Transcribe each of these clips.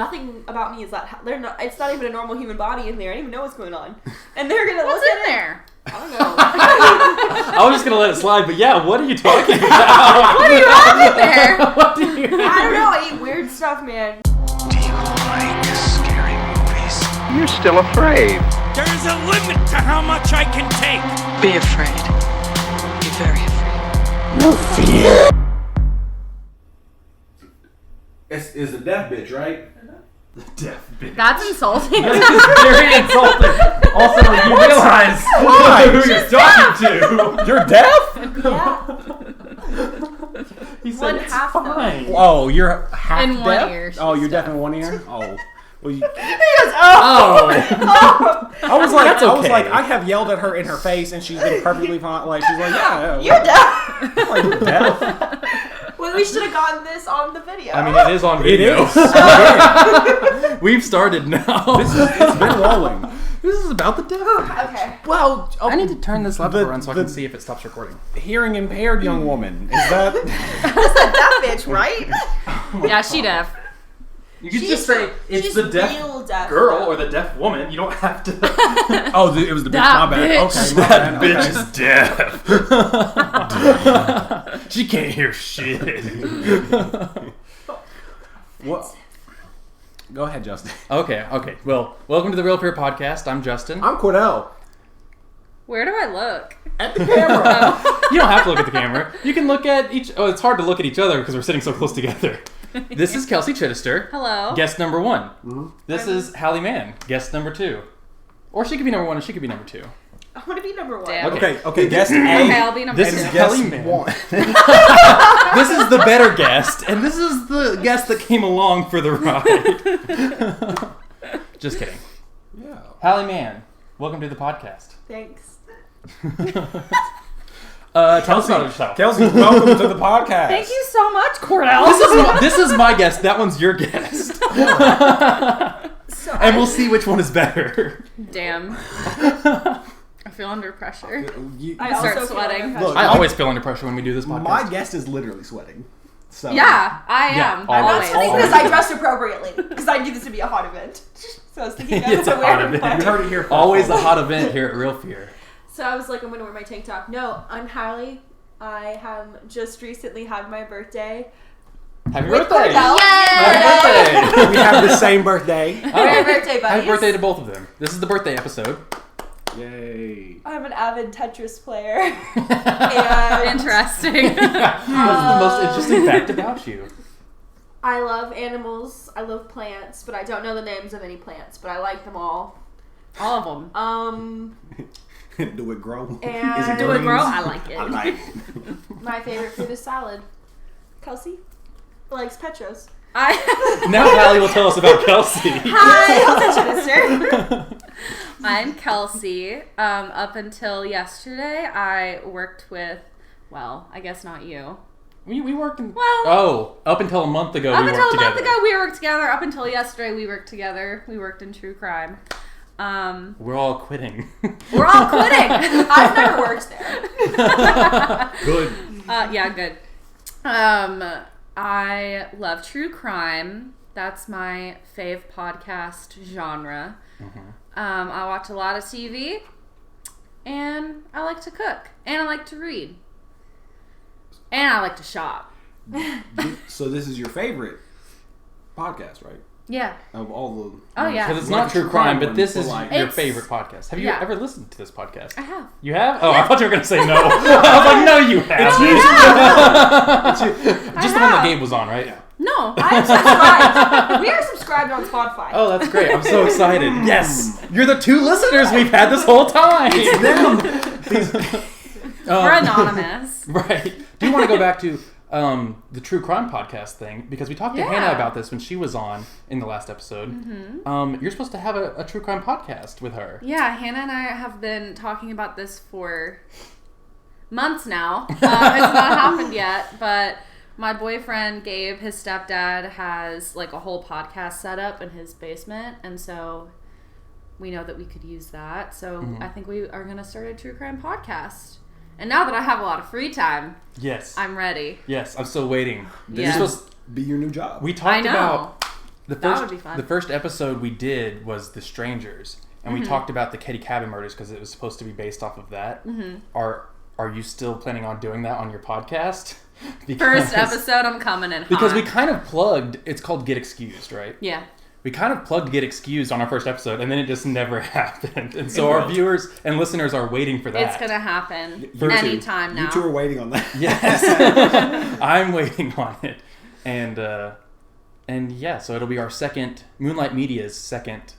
Nothing about me is that it's not even a normal human body in there. I don't even know what's going on. And they're gonna look in there. I don't know. I was just gonna let it slide, but yeah, what are you talking about? What are you on in there? What do you? I don't know. I eat weird stuff, man. Do you like scary movies? You're still afraid. There's a limit to how much I can take. Be afraid. Be very afraid. No fear. Is a deaf bitch, right? The deaf bitch. That's insulting. That's very insulting. Also, you realize who you're talking to. You're deaf? Yeah. He said One it's half fine. Oh, you're half In deaf? one ear. Oh, you're deaf in one ear? Oh. Well, He goes, oh. I was like, That's okay. I have yelled at her in her face, and she's been perfectly fine. Like, she's like, yeah. You're deaf. Like, you're deaf. Well, we should have gotten this on the video. I mean, it is on video. It is. We've started now. It's been rolling. This is about the deaf. Okay. Well, I need to turn this laptop around so I the- can see if it stops recording. hearing impaired young woman. Is that? That's a deaf bitch, right? Yeah, she deaf. You could She's just say it's she's the deaf real deaf, girl though. or the deaf woman. You don't have to. Oh, it was the bitch. That My bad. bitch. Okay, my That bad. bitch Okay. is deaf. She can't hear shit. What? Go ahead, Justin. Okay. Well, welcome to the Real Fear Podcast. I'm Justin. I'm Kordell. Where do I look? At the camera. You don't have to look at the camera. You can look at each. Oh, it's hard to look at each other because we're sitting so close together. This is Kelsey Chidester. Hello. Guest number 1. This is Halle, Mann. Guest number 2. Or she could be number 1 and she could be number 2. I want to be number 1. Damn. Okay. Guess A. Okay, I'll be number This two. is Guess Halle, Mann. 1. This is the better guest, and this is the guest that came along for the ride. Just kidding. Yeah. Halle, Mann, welcome to the podcast. Thanks. Tell us about yourself. Kelsey, welcome to the podcast. Thank you so much, Kordell. This is my guest. That one's your guest. So And we'll see which one is better. Damn. I feel under pressure. I start also feel sweating. like Look, I always feel under pressure when we do this podcast. My guest is literally sweating. So. Yeah, I am. Yeah, I'm not always. sweating because I dressed appropriately. Because I knew this would be a hot event. So I was thinking It's a to wear hot event. my- You heard it here first. Always a hot event here at Real Fear. So I was like, I'm going to wear my tank top. No, I'm Halle. I have just recently had my birthday. Happy With birthday! Kordell. Happy birthday! We have the same birthday. Happy birthday, buddies. Happy birthday to both of them. This is the birthday episode. Yay. I'm an avid Tetris player. And Interesting. What's the most interesting fact about you? I love animals. I love plants, but I don't know the names of any plants, but I like them all. All of them. Do it grow? And Is it Do it greens? grow? I like it. I like it. My favorite food is salad. Kelsey likes Petros. Now Halle will tell us about Kelsey. Hi, Chidester. I'm Kelsey. Up until yesterday, I worked with, well, I guess not you. We worked in... Well... Oh, up until a month ago Up we until worked a together. month ago, we worked together. Up until yesterday, we worked together. We worked in true crime. We're all quitting. We're all quitting. I've never worked there. Good. Yeah, good. I love true crime. That's my fave podcast genre. I watch a lot of TV, and I like to cook, and I like to read, and I like to shop. So this is your favorite podcast, right? Yeah. Of all the... Oh, yeah. Because it's not true crime, but this is like... your It's- favorite podcast. Have you yeah. ever listened to this podcast? I have. You have? Oh, I thought you were going to say no. I was like, no, you haven't. Just the one that Gabe was on, right? No. I'm subscribed. We are subscribed on Spotify. Oh, that's great. I'm so excited. Yes! You're the 2 listeners we've had this whole time. We're anonymous. Right. Do you want to go back to the true crime podcast thing? Because we talked to Yeah. Hannah about this when she was on in the last episode. You're supposed to have a true crime podcast with her. Yeah, Hannah and I have been talking about this for months now. It's not happened yet, but my boyfriend, Gabe, his stepdad, has like a whole podcast set up in his basement, and so we know that we could use that. So I think we are going to start a true crime podcast. And now that I have a lot of free time, Yes. I'm ready. Yes, I'm still waiting. Yeah. You're supposed Be your new job. We I talked know. about That would be fun. The first episode we did was The Strangers, and we talked about the Ketty Cabin murders because it was supposed to be based off of that. Mm-hmm. Are you still planning on doing that on your podcast? First episode, I'm coming in hot. Because we kind of plugged, it's called Get Excused, right? Yeah. We kind of plugged Get Excused on our first episode, and then it just never happened. And so our viewers and listeners are waiting for that. It's going to happen anytime now. You two are waiting on that. Yes. I'm waiting on it. And yeah, so it'll be our second, Moonlight Media's second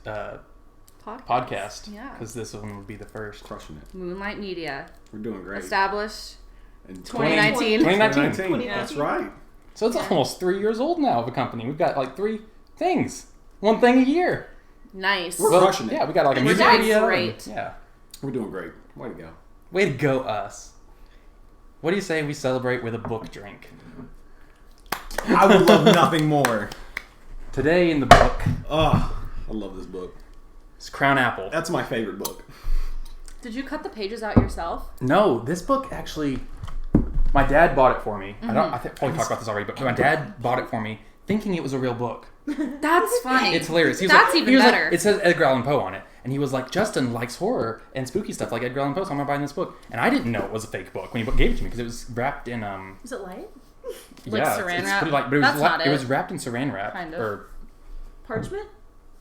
podcast. Yeah. Because this one will be the first. Crushing it. Moonlight Media. We're doing great. Established In 2019. 2019. That's right. So it's almost 3 years old now of a company. We've got like 3 things. One thing a year. Nice. We're crushing it. Yeah, we got like a We're music doing video. great. Yeah. We're doing great. Way to go. Way to go, us. What do you say we celebrate with a book drink? I would love nothing more. Today in the book Oh, I love this book. is Crown Apple. That's my favorite book. Did you cut the pages out yourself? No, this book actually, my dad bought it for me. I probably talked about this already, but my dad bought it for me thinking it was a real book. That's funny. It's hilarious. He was That's like, even he was like- better. it says Edgar Allan Poe on it. And he was like, Justin likes horror and spooky stuff like Edgar Allan Poe, so I'm going to buy this book. And I didn't know it was a fake book when he gave it to me because it was wrapped in... Was it light? Like saran it's wrap? pretty light, but it was, That's not it was it. wrapped in saran wrap. Kind of. Or, Parchment?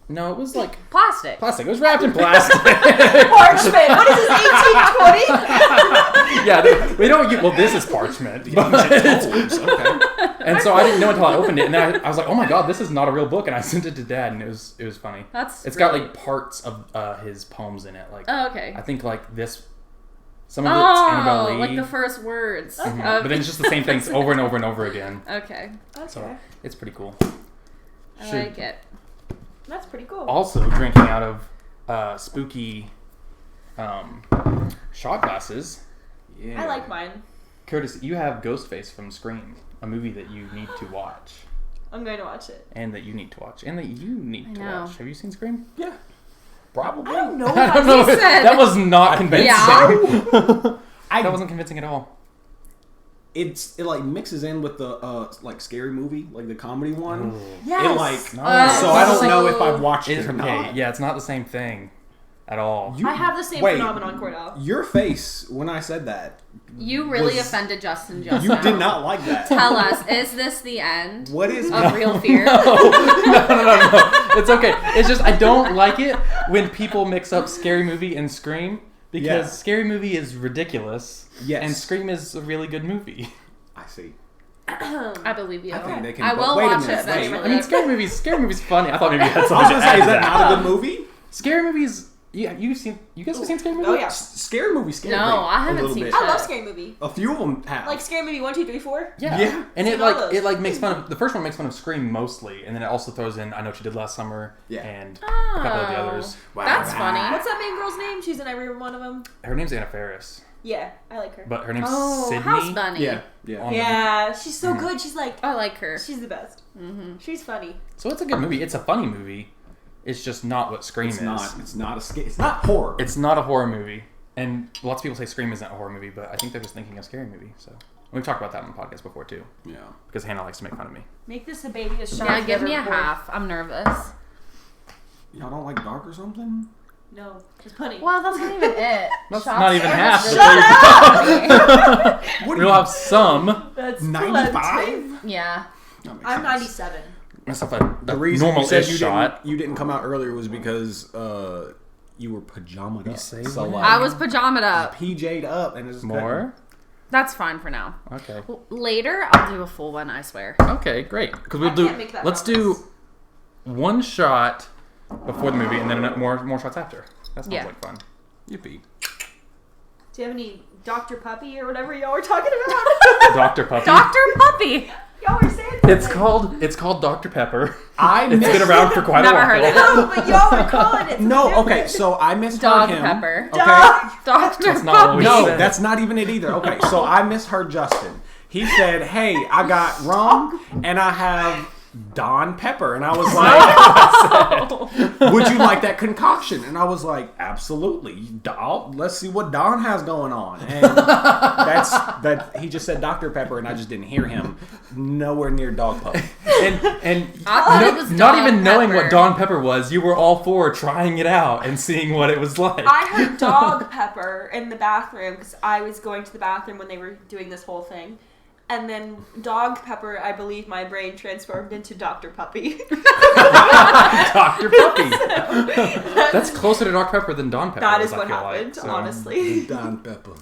no, it was like Plastic. plastic. It was wrapped in plastic. Parchment! What is this, 1820? Yeah, we don't get... Well, this is parchment. Okay. And so I didn't know until I opened it, and then I was like, "Oh my god, this is not a real book!" And I sent it to Dad, and it was funny. It's got like parts of his poems in it, like Oh, okay. I think like this. Some of it's Annabelle Lee, like the first words. Okay. but then it's just the same things over and over and over again. Okay. So it's pretty cool. I like it. That's pretty cool. Also drinking out of spooky shot glasses. Yeah. I like mine. Curtis, you have Ghostface from Scream, a movie that you need to watch. I'm going to watch it. And that you need to watch. And that you need to watch. Have you seen Scream? Yeah. Probably. I don't know. I don't know. That was not convincing. Yeah. That wasn't convincing at all. It like mixes in with the like scary movie, like the comedy one. Yes. It like No. so I don't know if I've watched it It's or okay. not. Yeah, it's not the same thing at all. You- I have the same wait, phenomenon, Kordell. Your face when I said that. You really Was- offended Justin just You now. did not like that. Tell us, is this the end What is of Real Fear? No. It's okay. It's just I don't like it when people mix up Scary Movie and Scream because Yeah. Scary Movie is ridiculous. Yes. And Scream is a really good movie. I see. I believe you. I think they can. I will wait a watch minute, it wait. eventually. I mean, Scary Movie's funny. I thought maybe you had I was something to gonna add say, to is that that. not a good movie? Scary Movies. Yeah, you guys have seen Scary Movie? Oh, yeah. Scary movie scared me. No, I a haven't little seen bit. it. I love Scary Movie. A few of them have. Like Scary Movie 1, 2, 3, 4. Yeah. Yeah. And Seen all those. it like makes fun of the first one makes fun of Scream mostly, and then it also throws in I Know What You Did Last Summer Yeah. and a couple of the others. Wow. That's funny. What's that main girl's name? She's in every one of them. Her name's Anna Faris, Yeah, I like her. but her name's Oh, Sydney. House Bunny. Yeah. Yeah. On Yeah, she's so good. She's like, I like her. she's the best. Mm-hmm. She's funny. So it's a good movie. It's a funny movie. It's just not what Scream It's is. not. It's not it's not horror. It's not a horror movie. And lots of people say Scream isn't a horror movie, but I think they're just thinking of Scary Movie. So we've talked about that on the podcast before too, yeah. because Hannah likes to make fun of me. Make this a baby a shot. Yeah, give me a together. half. I'm nervous. Y'all don't like dark or something? No, just punny. Well, that's not even it. That's Shots not even are half. just really We'll have some. That's 95? Yeah. That makes I'm sense. 97. That's not The a reason normal you said shot. you didn't come out earlier was because you were pajamaed up. say So when? like, I was pajamaed up. PJ'd up and it's More? That's fine for now. Okay. Later, I'll do a full one, I swear. Okay, great. Because we'll do. can't make that Let's promise. do one shot before the movie, and then more shots after. That sounds Yeah. like fun. Yippee. Do you have any Dr. Puppy or whatever y'all were talking about? Dr. Puppy. Dr. Puppy! Y'all were saying It's something. called Dr. Pepper. I It's missed, been around for quite a Never while. heard of it. No, but y'all were calling it. No, something okay, different. so I misheard Dog him. Pepper. Okay. Dr. That's not what we Puppy! No, said. that's not even it either. Okay, so I misheard Justin. He said, "Hey, I got rum and I have Don Pepper," and I was like, would you like that concoction? And I was like, absolutely. Let's see what Don has going on. And he just said Dr. Pepper, and I just didn't hear him. Nowhere near Dog Puppy. And I thought it was not Dog even knowing Pepper. what Dawn Pepper was, you were all for trying it out and seeing what it was like. I heard Dog Pepper in the bathroom because I was going to the bathroom when they were doing this whole thing. And then Dog Pepper, I believe my brain transformed into Dr. Puppy. Dr. Puppy. That's closer to Dr. Pepper than Dawn Pepper. That is I what feel happened, like. So, honestly. Don Pepper.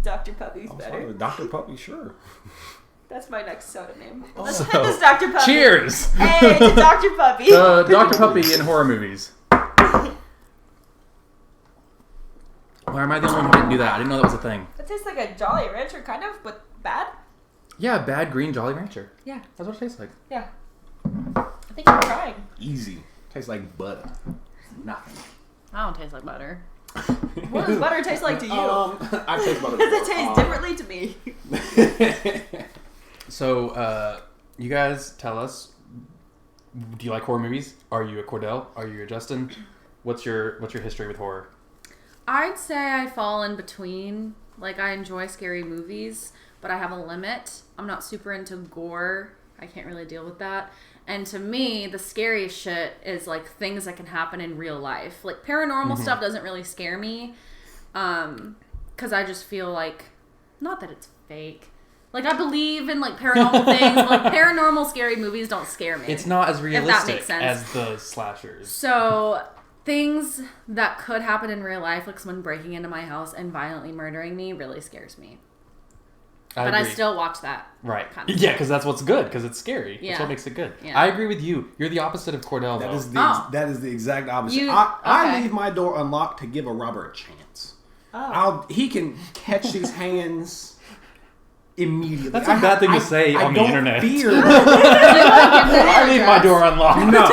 Dr. Puppy's better. Dr. Puppy, sure. That's my next soda name. Let's So, hit this Dr. Puppy. Cheers! Hey, to Dr. Puppy. Dr. Puppy in horror movies. Why am I the only one who didn't do that? I didn't know that was a thing. It tastes like a Jolly Rancher, kind of, but bad. Yeah, bad green Jolly Rancher. Yeah. That's what it tastes like. Yeah. I think I'm trying. Easy. Tastes like butter. Nothing. I don't taste like butter. What does butter taste like to you? I taste butter. Does it taste differently to me? So, you guys tell us, do you like horror movies? Are you a Kordell? Are you a Justin? What's your history with horror? I'd say I fall in between. Like, I enjoy scary movies, but I have a limit. I'm not super into gore. I can't really deal with that. And to me, the scariest shit is, like, things that can happen in real life. Like, paranormal stuff doesn't really scare me. Because I just feel like, not that it's fake. Like, I believe in, like, paranormal things, but, like, paranormal scary movies don't scare me. It's not as that realistic makes sense. as the slashers. So, things that could happen in real life, like someone breaking into my house and violently murdering me, really scares me. But I still watch that. Right. Kind of Yeah, because that's what's good, because it's scary. Yeah. That's what makes it good. Yeah. I agree with you. You're the opposite of Kordell, though. That is the exact opposite. You- I okay. leave my door unlocked to give a robber a chance. Oh. He can catch these hands immediately. That's a bad thing to say on the internet. Fear. I leave my door unlocked. No,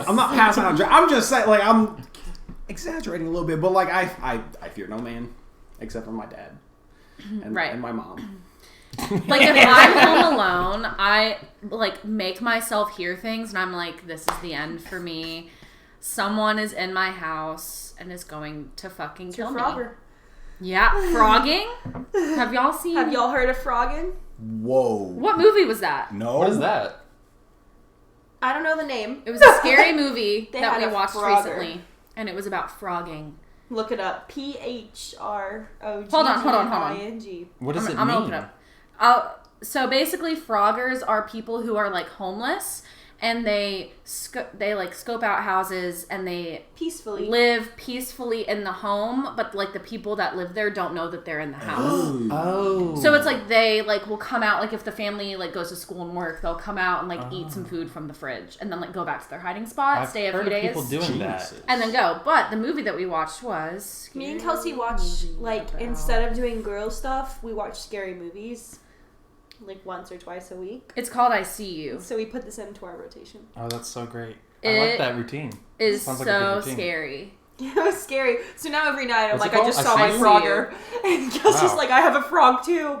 I'm not passing out. I'm just saying, like, I'm exaggerating a little bit, but like I fear no man except for my dad and, Right. and my mom. Like, if I'm home alone, I, like, make myself hear things, and I'm like, this is the end for me. Someone is in my house and is going to fucking kill me. Frogger. Yeah, frogging? Have y'all seen... Have y'all heard of frogging? Whoa. What movie was that? No. What is that? I don't know the name. It was a scary movie They that had we a watched Frogger. recently, and it was about frogging. Look it up. PHROGGING. Hold on. What does it mean? I'm gonna look it up. So basically, froggers are people who are, like, homeless, and they like scope out houses, and they Peacefully. live peacefully in the home, but, like, the people that live there don't know that they're in the house. Oh. So it's like they, like, will come out, like, if the family, like, goes to school and work, they'll come out and, like, eat some food from the fridge, and then, like, go back to their hiding spot, I've stay a heard few of days, people doing that. and then go. But the movie that we watched was... Me and Kelsey watch, like, instead of doing girl stuff, we watch scary movies. Like, once or twice a week. It's called I See You. So we put this into our rotation. Oh, that's so great. I It like that routine. Is Sounds so like a good routine. scary. It was scary. So now every night I'm What's it like, I called? just I saw my See You? frogger. And Kelsey's Wow. like, I have a frog too.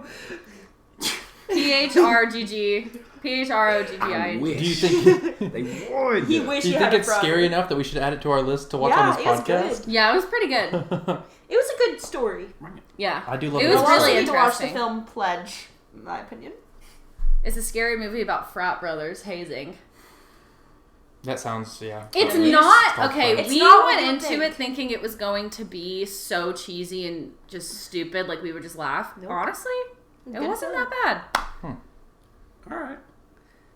PHROGGI. I wish. Do you think they would? He wish Do he you had think a it's frogger. scary enough that we should add it to our list to watch Yeah, on this it was podcast? good. Yeah, it was pretty good. It was a good story. Yeah. I do love It a was good We also really need to watch the interesting. film Pledge, in my opinion. It's a scary movie about frat brothers hazing. That sounds, yeah. It's It is. not, okay, It's we not what went you into think. it thinking it was going to be so cheesy and just stupid, like we would just laugh. Nope. Honestly, it Good wasn't film. that bad. All right.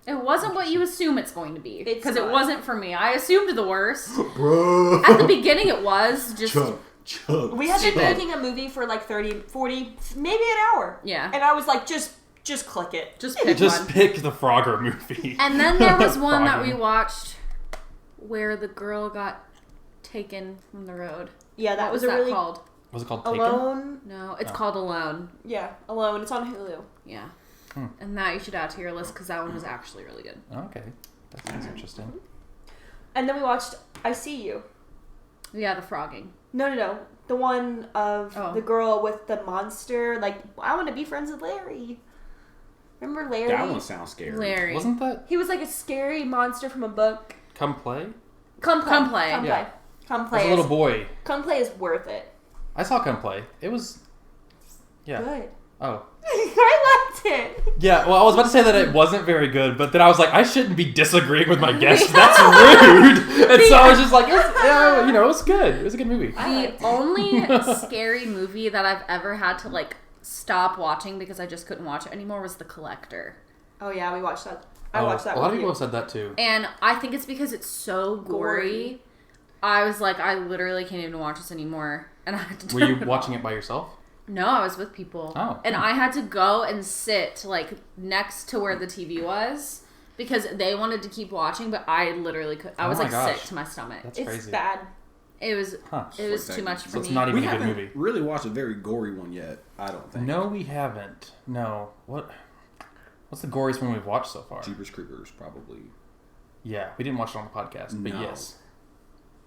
It wasn't what you assume it's going to be. It's Because it not. wasn't for me. I assumed the worst. Bro. At the beginning it was, just... Chug. We had been Stupid. making a movie for like 30, 40, maybe an hour. Yeah. And I was like, just click it. Just pick Just one. pick the Frogger movie. And then there was one that Frogger. we watched where the girl got taken from the road. Yeah, that What was was a that really Was called? it called Taken? Alone. No, it's called Alone. Yeah, Alone. It's on Hulu. Yeah. And that you should add to your list because that one was actually really good. Okay. That sounds interesting. And then we watched I See You. Yeah, the frogging. No. The one of Oh. the girl with the monster. Like, I want to be friends with Larry. Remember Larry? That one sounds scary. Larry. Wasn't that He was like a scary monster from a book. Come Play? Come play. Yeah. Come play. As a little boy. Come play is worth it. I saw Come Play. It was... Yeah. Good. Oh. I liked it. Yeah, well, I was about to say that it wasn't very good, but then I was like, I shouldn't be disagreeing with my guest. That's rude. And so I was just like, it was good. It was a good movie. The only scary movie that I've ever had to like stop watching because I just couldn't watch it anymore was The Collector. Oh yeah, we watched that. I watched that. A lot of people have said that too. And I think it's because it's so gory. I was like, I literally can't even watch this anymore. And I had to Were you watching it by yourself? No, I was with people. Oh. And I had to go and sit like next to where the TV was because they wanted to keep watching, but I literally could. I was like sick to my stomach. That's It's crazy. bad. It was too much for So me. it's not even We a good haven't movie. really watched a very gory one yet, I don't think. No, we haven't. No. What's the goriest one we've watched so far? Jeepers Creepers, probably. Yeah, we didn't watch it on the podcast, but No. yes.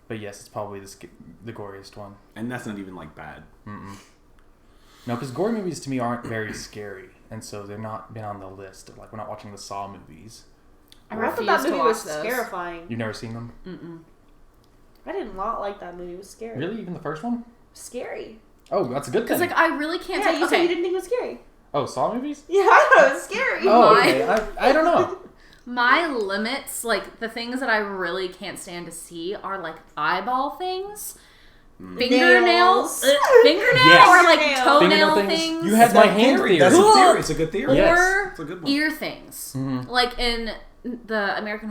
But yes, it's probably the goriest one. And that's not even, like, bad. No, because gory movies to me aren't very scary, and so they've not been on the list. Like, we're not watching the Saw movies. I thought refuse that to movie watch was those. terrifying. You've never seen them? I did not like that movie. It was scary. Really? Even the first one? Scary. Oh, that's a good thing. Because like I really can't. Yeah, take, you said okay. you didn't think it was scary. Oh, Saw movies? Yeah, I thought it was scary. Oh, My- okay. I don't know. My limits, like the things that I really can't stand to see, are like eyeball things, fingernails, fingernail Yes. or like Fingernail toenail things. things. You had my hand theory. That's a theory. It's a good theory. Yes. Or It's a good one. ear things, like in the American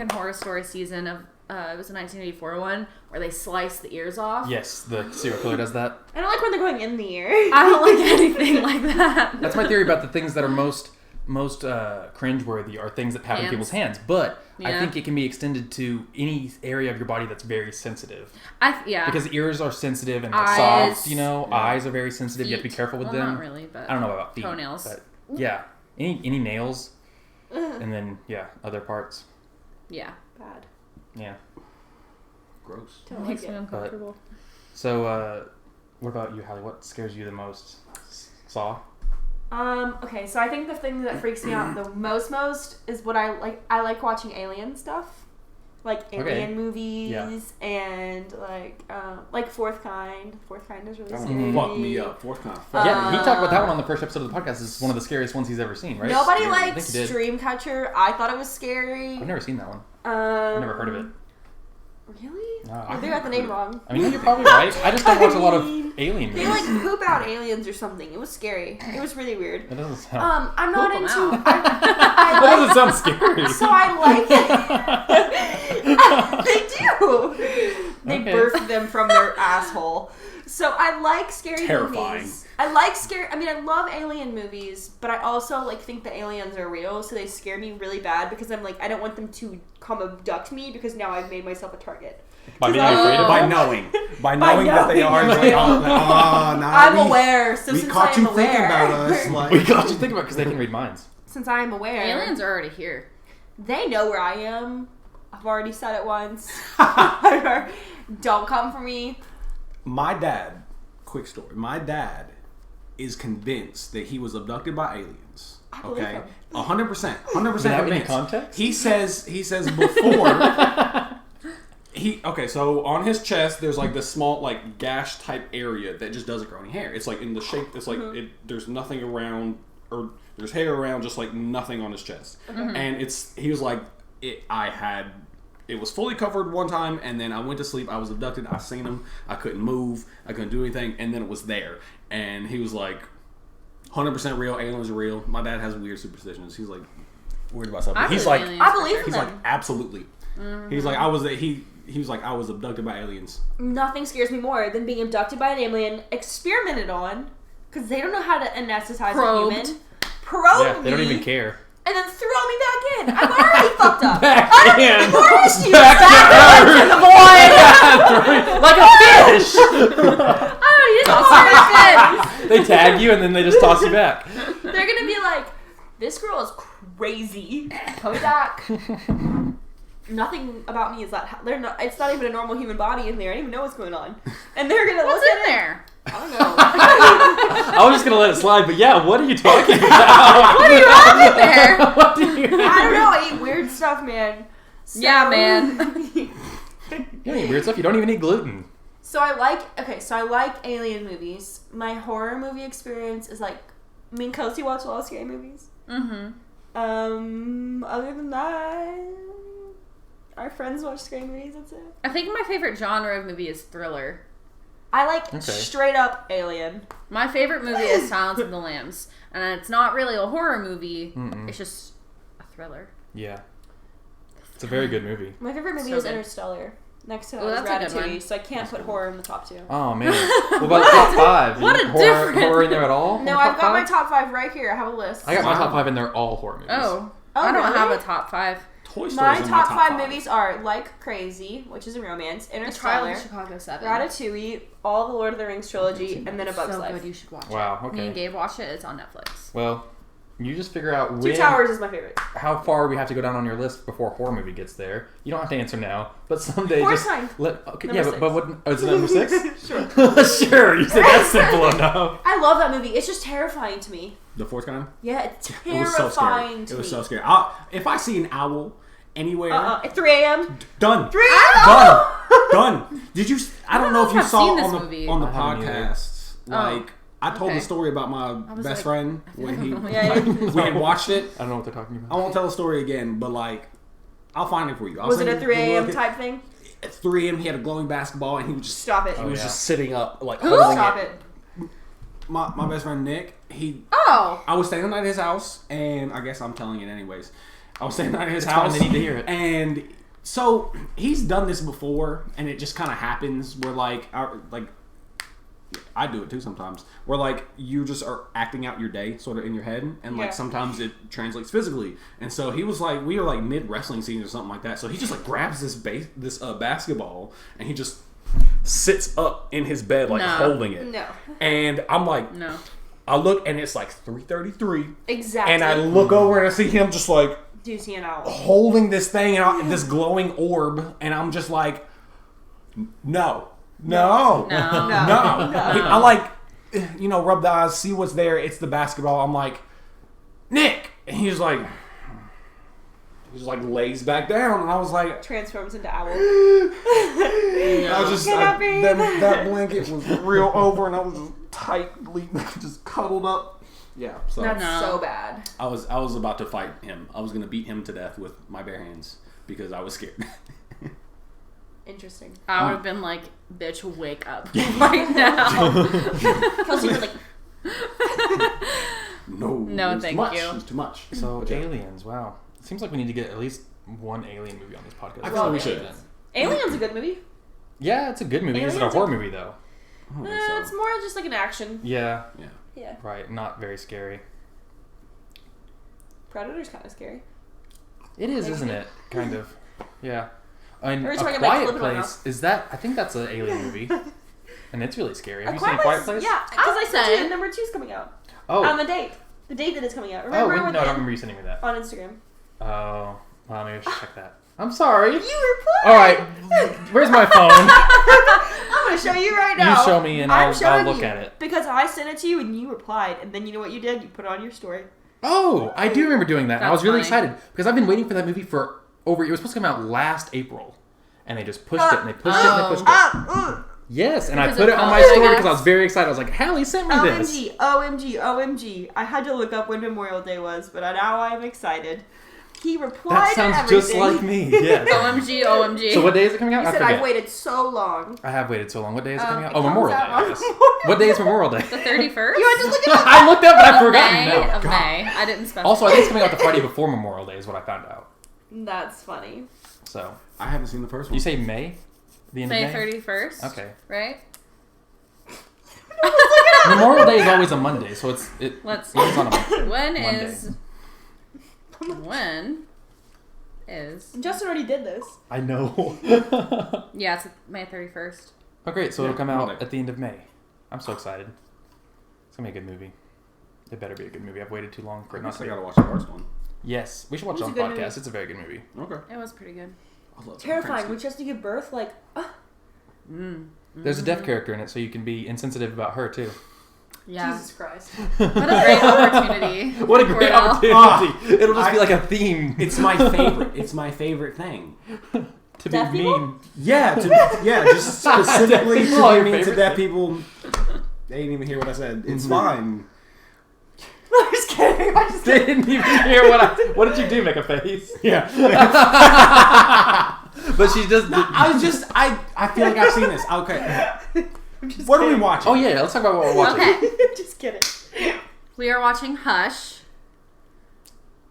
Horror Story season of it was a 1984 one where they slice the ears off. Yes, the serial killer does that. I don't like when they're going in the ear. I don't like anything like that. That's my theory about the things that are most cringeworthy are things that happen in people's hands. But I Yeah. think it can be extended to any area of your body that's very sensitive. Yeah. Because ears are sensitive and Eyes. soft, you know. Yeah. Eyes are very sensitive. You have to be Feet. careful with Well, them. not really, but I don't know about feet. toenails. But yeah. Any nails. And then, yeah, other parts. Yeah. Bad. Yeah. Gross. It Don't makes like me it. uncomfortable. So, what about you, Halle? What scares you the most? Saw? Okay, so I think the thing that freaks me out the most is what I like. I like watching alien stuff, like alien movies, and like Fourth Kind. Fourth Kind is really That scary. one fucked me up. Fourth kind of fucked Yeah, he me up. talked about that one on the first episode of the podcast. It's one of the scariest ones he's ever seen, right? Nobody Yeah, I think likes he did. Dreamcatcher. I thought it was scary. I've never seen that one. I've never heard of it. Really? No, I think I got the name wrong. I mean, you're probably right. I just don't watch a lot of alien They movies. like poop out aliens or something. It was scary. It was really weird. That doesn't sound. I'm not Poop 'em into. out. I That like, doesn't sound scary. so I like it. They do. They Okay. birth them from their asshole. So I like scary Terrifying. movies. I like scary. I mean, I love alien movies, but I also like think the aliens are real, so they scare me really bad because I'm like, I don't want them to come abduct me because now I've made myself a target. By being 'Cause afraid of By them? knowing. By knowing that they are. knowing. It's like, oh, nah, I'm we, aware. So We since caught I am you thinking aware, about us. Like, We got you think about because they can read minds. since I am aware, Aliens are already here. they know where I am. I've already said it once. Don't come for me. my dad, quick story. My dad is convinced that he was abducted by aliens. I believe him. 100%. 100% Without any convinced. context? He says before so on his chest there's like this small like gash type area that just doesn't grow any hair. It's like in the shape, it's like there's nothing around, or there's hair around, just like nothing on his chest. And he was like, it was fully covered one time, and then I went to sleep. I was abducted. I seen him. I couldn't move. I couldn't do anything, and then it was there. And he was like, 100% real. Aliens are real. My dad has weird superstitions. He's like weird about something. I He's believe like, aliens I for believe sure. he's them. like, absolutely. He's like, he was like, I was abducted by aliens. Nothing scares me more than being abducted by an alien, experimented on, because they don't know how to anesthetize Probed. a human. Probe Yeah, they don't me, even care. and then throw me back in. I'm already fucked up. Back I don't in. need more issues. Back to the void. Like a fish! I don't need to spin. They tag you and then they just toss you back. They're gonna be like, this girl is crazy. Come back. Nothing about me is that. It's not even a normal human body in there. I don't even know what's going on. And they're gonna What's look in at it. there? I don't know. I was just gonna let it slide, but yeah, what are you talking about? What are you wrong in there? What do you I don't know. I eat weird weird stuff, man. So, Yeah, man. You don't eat weird stuff. You don't even eat gluten. So I like alien movies. My horror movie experience is like, me and Kelsey watch a lot of scary movies. Other than that, our friends watch scary movies. That's it. I think my favorite genre of movie is thriller. I like straight up alien. My favorite movie is Silence of the Lambs, and it's not really a horror movie. It's just a thriller. Yeah, it's a very good movie. My favorite movie is Interstellar. Next to that is that's a good one. Ratatouille, so I can't put horror in the top 2. Oh man, what about top 5? What a horror, difference. horror in there at all? No, I've got my top 5 right here. I have a list. I got my top 5 and they're all horror movies. Oh, I don't really? have a top 5. Toy Story's My in top 5 movies are Like Crazy, which is a romance, Trial Interstellar, of Chicago 7. Ratatouille, all the Lord of the Rings trilogy, and then A Bug's So Life. good, you should watch it. Wow, okay. Me and Gabe watch it. It's on Netflix. Well, you just figure out Two Towers is my favorite. how far we have to go down on your list before a horror movie gets there. You don't have to answer now, but someday Force just Time. okay. Number Yeah, six. but what? Oh, is it number 6? Sure. Sure. You said that's simple enough. I love that movie. It's just terrifying to me. The fourth kind? Yeah, it's It was so scary. terrifying to me. It was so scary. If I see an owl anywhere, At 3 a.m. done. 3 a.m. Done. Did you? I don't know if you I've saw seen this on the movie. on the I haven't either. podcast. Like I told okay. the story about my was best like, friend when he Yeah, we had watched it. I don't know what they're talking I about. won't tell the story again, but like I'll find it for you. Was it a 3 a.m. type thing? At 3 a.m. he had a glowing basketball and he was just Stop it. he was yeah. just sitting up like holding Stop it. it. My best friend Nick, Oh! I was staying the night at his house, and I guess I'm telling it anyways. I was staying the night at his It's house. fine, they need to hear it. And so he's done this before, and it just kind of happens where I do it too sometimes. Where like you just are acting out your day sort of in your head, and like Yeah. sometimes it translates physically. And so he was like, we were like mid wrestling scene or something like that. So he just like grabs this basketball, and he just sits up in his bed like No. holding it. No. And I'm like, No. I look and it's like 3:33, Exactly. and I look over and I see him just like Do you see an owl? holding this thing and this glowing orb, and I'm just like, no. I like, rub the eyes, see what's there. It's the basketball. I'm like, Nick, and he just lays back down, and I was like, Transforms into owl. I was just Cannot breathe. that blanket was real over, and I was just tightly just cuddled up. Yeah, so That's No. so bad. I was about to fight him. I was gonna beat him to death with my bare hands because I was scared. Interesting. I would have been like, bitch, wake up right now. Kelsey was like, No, it's thank too much. you. It's too much. So aliens, wow. It seems like we need to get at least one alien movie on this podcast. I feel like we should. Alien's a good movie. Yeah, it's a good movie. Is it a Aliens horror are- movie though? I don't think so. It's more just like an action. Yeah, Yeah. Yeah. right. Not very scary. Predator's kind of scary. It is, isn't it? Kind of. Yeah. And Or A it's like Quiet flipping around. Place, is that? I think that's an alien movie. And it's really scary. Have A you seen A Quiet Place? Yeah, I because was I said saying- number 2's coming out. Oh. On the date. The date that it's coming out. Oh, Remember wait, when no, I don't remember you sending me that. on Instagram. Oh. Well, maybe I should check that. I'm sorry. You replied! Alright. Where's my phone? I'm going to show you right now. You show me and I'm I'll showing look you at it. Because I sent it to you and you replied. And then you know what you did? You put it on your story. Oh, I do remember doing that. And I was That's really funny. excited because I've been waiting for that movie for over. It was supposed to come out last April, and they just pushed it and they pushed it and they pushed it. Yes, and Because I put of it on my COVID, I story because I guess. was very excited. I was like, Halle sent me this. OMG, OMG, OMG. I had to look up when Memorial Day was, but now I'm excited. He replied That to sounds everything. just like me. Yes. OMG, OMG. So what day is it coming out? He I said, forget. I've waited so long. I have waited so long. What day is it coming out? it Oh, comes Memorial Day. out I on guess. Memorial What day is Memorial Day? The 31st? You had to look it up. I looked up, but I've forgotten May now. of May. I didn't specify. Also, I think it's coming out the Friday before Memorial Day is what I found out. That's funny. So I haven't seen the first one. you say May? The end May of May? 31st. Okay. Right? Memorial Day is always a Monday, so it's Let's see. it's on a When Monday. is Justin already did this. I know. yeah, it's May 31st. Oh, great. So Yeah, it'll come out Monday. at the end of May. I'm so excited. It's going to be a good movie. It better be a good movie. I've waited too long for I it not guess to I be. gotta watch the first one. Yes. We should watch it It's on a the good podcast. movie. It's a very good movie. Okay. It was pretty good. I love Terrifying. When Prince. she has to give birth, like, There's a deaf character in it, so you can be insensitive about her, too. Yeah. Jesus Christ. What a great opportunity. What a great opportunity. It'll just be like a theme. It's my favorite. It's my favorite thing. To Deaf be people? mean. Yeah, just specifically people are to your be mean to favorite deaf people. They didn't even hear what I said. It's fine. I'm just kidding. I just They didn't even hear what did you do? Make a face? Yeah. But she just. I feel like I've seen this. Okay. What are we watching? Oh yeah, let's talk about what we're watching. Okay. just kidding. We are watching Hush,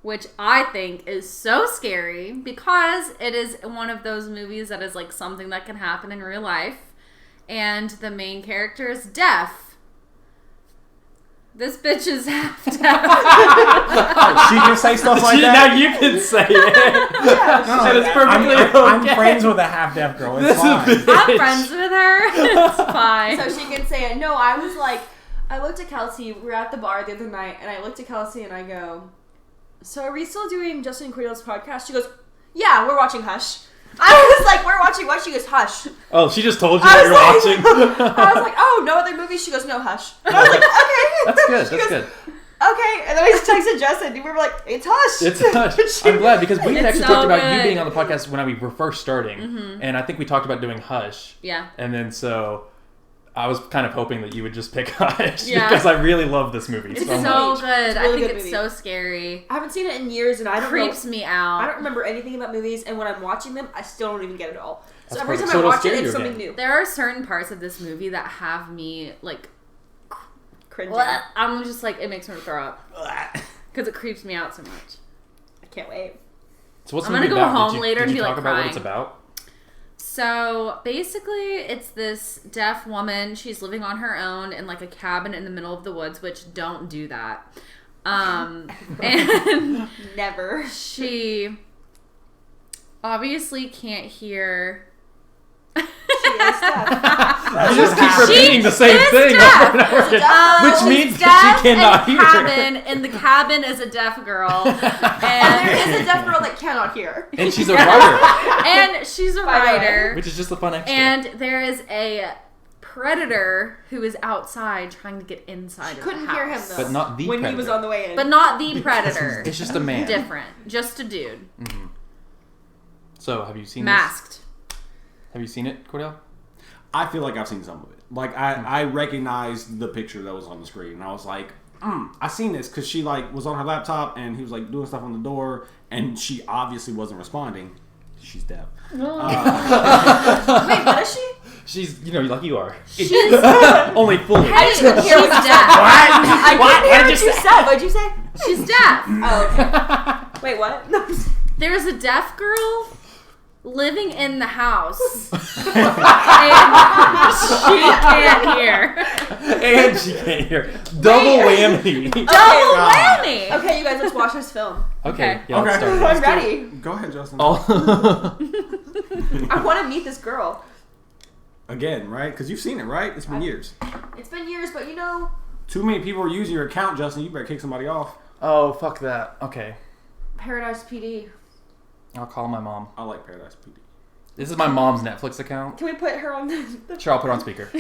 which I think is so scary because it is one of those movies that is like something that can happen in real life. And the main character is deaf. This bitch is half deaf. She can say stuff like that. Now you can say it. And it's perfectly I'm okay. friends with a half-deaf girl. It's fine. I'm friends with her. It's fine. So she can say it. No, I was like, I looked at Kelsey. We were at the bar the other night, and I looked at Kelsey and I go, so are we still doing Justin and Kordell's podcast? She goes, yeah, we're watching Hush. I was like, we're watching what? She goes, Hush. Oh, she just told you what you're watching. I was like, oh, no other movies? She goes, no, Hush. And I was like, okay. That's good. She That's goes, good. Okay. And then I just texted Justin, and we were like, it's Hush. It's Hush. I'm glad because we had It's actually so talked about you good. being on the podcast when we were first starting, and I think we talked about doing Hush. Yeah. And then so I was kind of hoping that you would just pick Hush Yeah. because I really love this movie It's so much. so good. It's a I really think good it's movie. so scary. I haven't seen it in years, and I don't Creeps know. me out. I don't remember anything about movies, and when I'm watching them, I still don't even get it all. So That's every perfect. time So I it'll watch scare it, you it's something again. new. There are certain parts of this movie that have me like, Cringing. I'm just like, it makes me throw up because it creeps me out so much. I can't wait. So what's I'm the gonna movie go about? home Did you, later did and you be, talk like, about what crying. it's about? So basically, it's this deaf woman. She's living on her own in like a cabin in the middle of the woods, which don't do that. And Never. she obviously can't hear. She is deaf. You just keep She repeating the same is thing deaf. over and over again, which She's means deaf that she cannot and hear. cabin, and the cabin is a deaf girl, And there is a deaf girl that cannot hear. And she's a writer, and she's a By the way. writer. which is just a fun extra. And there is a predator who is outside trying to get inside of the Couldn't house. hear him though. But not the when predator. he was on the way in. But not the predator. It's just a man. Different. Just a dude. So have you seen Masked. this? Have you seen it, Kordell? I feel like I've seen some of it. Like I recognized the picture that was on the screen, and I was like, I seen this because she like was on her laptop, and he was like doing stuff on the door, and she obviously wasn't responding. She's deaf. Wait, what is she? She's, like you are. She's Only fully. I didn't hear what you said. deaf. I didn't hear what you said. What'd you say? She's deaf. Oh, okay. Wait, what? There's a deaf girl living in the house. And she can't hear. And she can't hear. Double whammy. Double whammy. Okay, you guys, let's watch this film. Okay. Okay. Yeah, let's Okay. start. I'm ready. Go ahead, Justin. Oh. I want to meet this girl. Again, right? Because you've seen it, right? It's been years. It's been years, but Too many people are using your account, Justin. You better kick somebody off. Oh, fuck that. Okay. Paradise PD. I'll call my mom. I like Paradise PD. This is my mom's Netflix account. Can we put her on the Sure, I'll put it on speaker.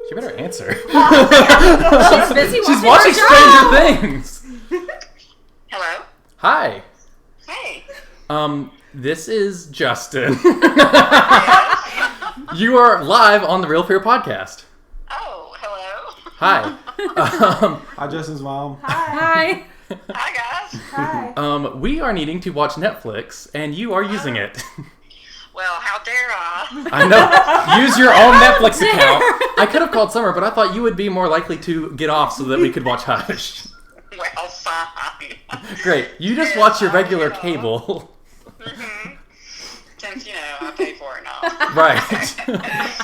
She better answer. She's busy She's watching watching her show. Stranger Things. Hello? Hi. Hey. This is Justin. You are live on the Real Fear podcast. Oh, hello. Hi. Hi, Justin's mom. Hi. Hi, guys. Hi. We are needing to watch Netflix, and you are using it. Well, how dare I? I know. Use your own Netflix account. I could have called Summer, but I thought you would be more likely to get off so that we could watch Hush. Well, fine. Great. You just watch your regular cable. Mm-hmm. Since, I pay for it now. Right.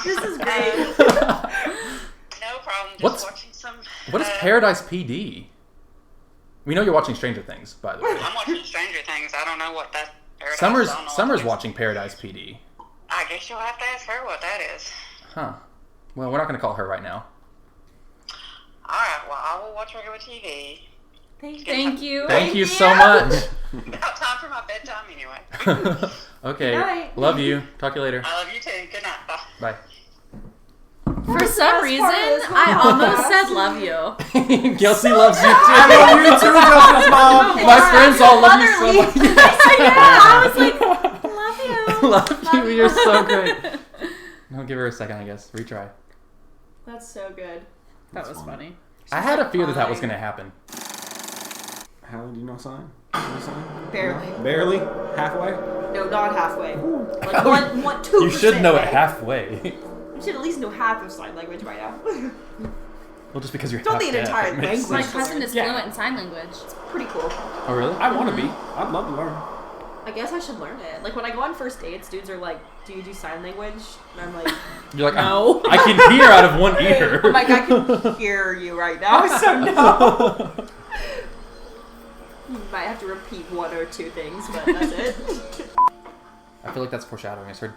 This is great. No problem. Just What's- watching some... What is Paradise PD? We know you're watching Stranger Things, by the way. I'm watching Stranger Things. I don't know what that... Paradise, I don't know what Summer's it is. watching Paradise PD. I guess you'll have to ask her what that is. Huh. Well, we're not going to call her right now. Alright, well, I will watch regular TV. Thank you. Thank you so much. About time for my bedtime anyway. Okay. Good night. Love you. Talk to you later. I love you too. Good night. Bye. Bye. For some reason, I almost said love you. Kelsey loves you too. I love you too, Kelsey's mom. My friends all love you so much. I was like, love you. Love you. You're so great. I'll give her a second, I guess. Retry. That's so good. That was funny. I had a fear that was going to happen. Halle, do you know sign? Barely. Barely? Halfway? No, not halfway. Like 2%. You should know it halfway. You should at least know half of sign language by now. Well, just because you're Don't half need an deaf, entire it makes language. My sense. cousin is fluent in sign language. It's pretty cool. Oh, really? I want to be. I'd love to learn. I guess I should learn it. Like when I go on first dates, dudes are like, "Do you do sign language?" And I'm like, You're like, No. I can hear out of one ear. I'm like, I can hear you right now, so no. You might have to repeat one or two things, but that's it. I feel like that's foreshadowing. Is her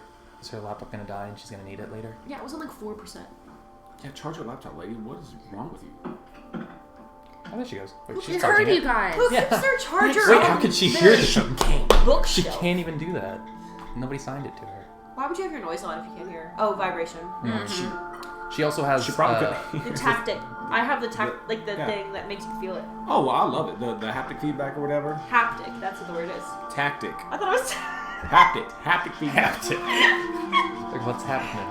laptop going to die and she's going to need it later? Yeah, it was on like 4%. Yeah, charge your laptop, lady. What is wrong with you? Oh, there she goes. Wait, We she's heard charging you it. guys. Who keeps their charger Wait, on how could she hear this? She bookshelf? can't even do that. Nobody signed it to her. Why would you have your noise on if you can't hear? Oh, vibration. She also has. She probably The tactic. I have the Yeah. thing that makes you feel it. Oh, well, I love it. The haptic feedback or whatever. Haptic. That's what the word is. Tactic. I thought it was. Haptic. Haptic feedback. Like, what's happening? I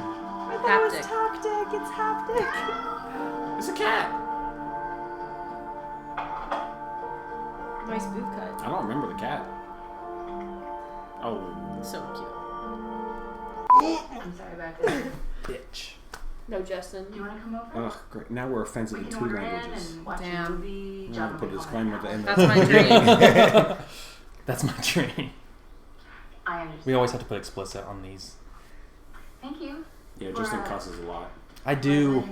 thought it was tactic. It's haptic. It's a cat. Nice boot cut. I don't remember the cat. Oh. So cute. I'm sorry about that. Bitch. No, Justin. Do you want to come over? Ugh, great. Now we're offensive We in can 2 order in languages. and watch Damn. a movie. I'm John gonna put a will disclaimer at the end. That's my dream. That's my dream. I understand. We always have to put explicit on these. Thank you. Yeah, Justin cusses a lot. I do.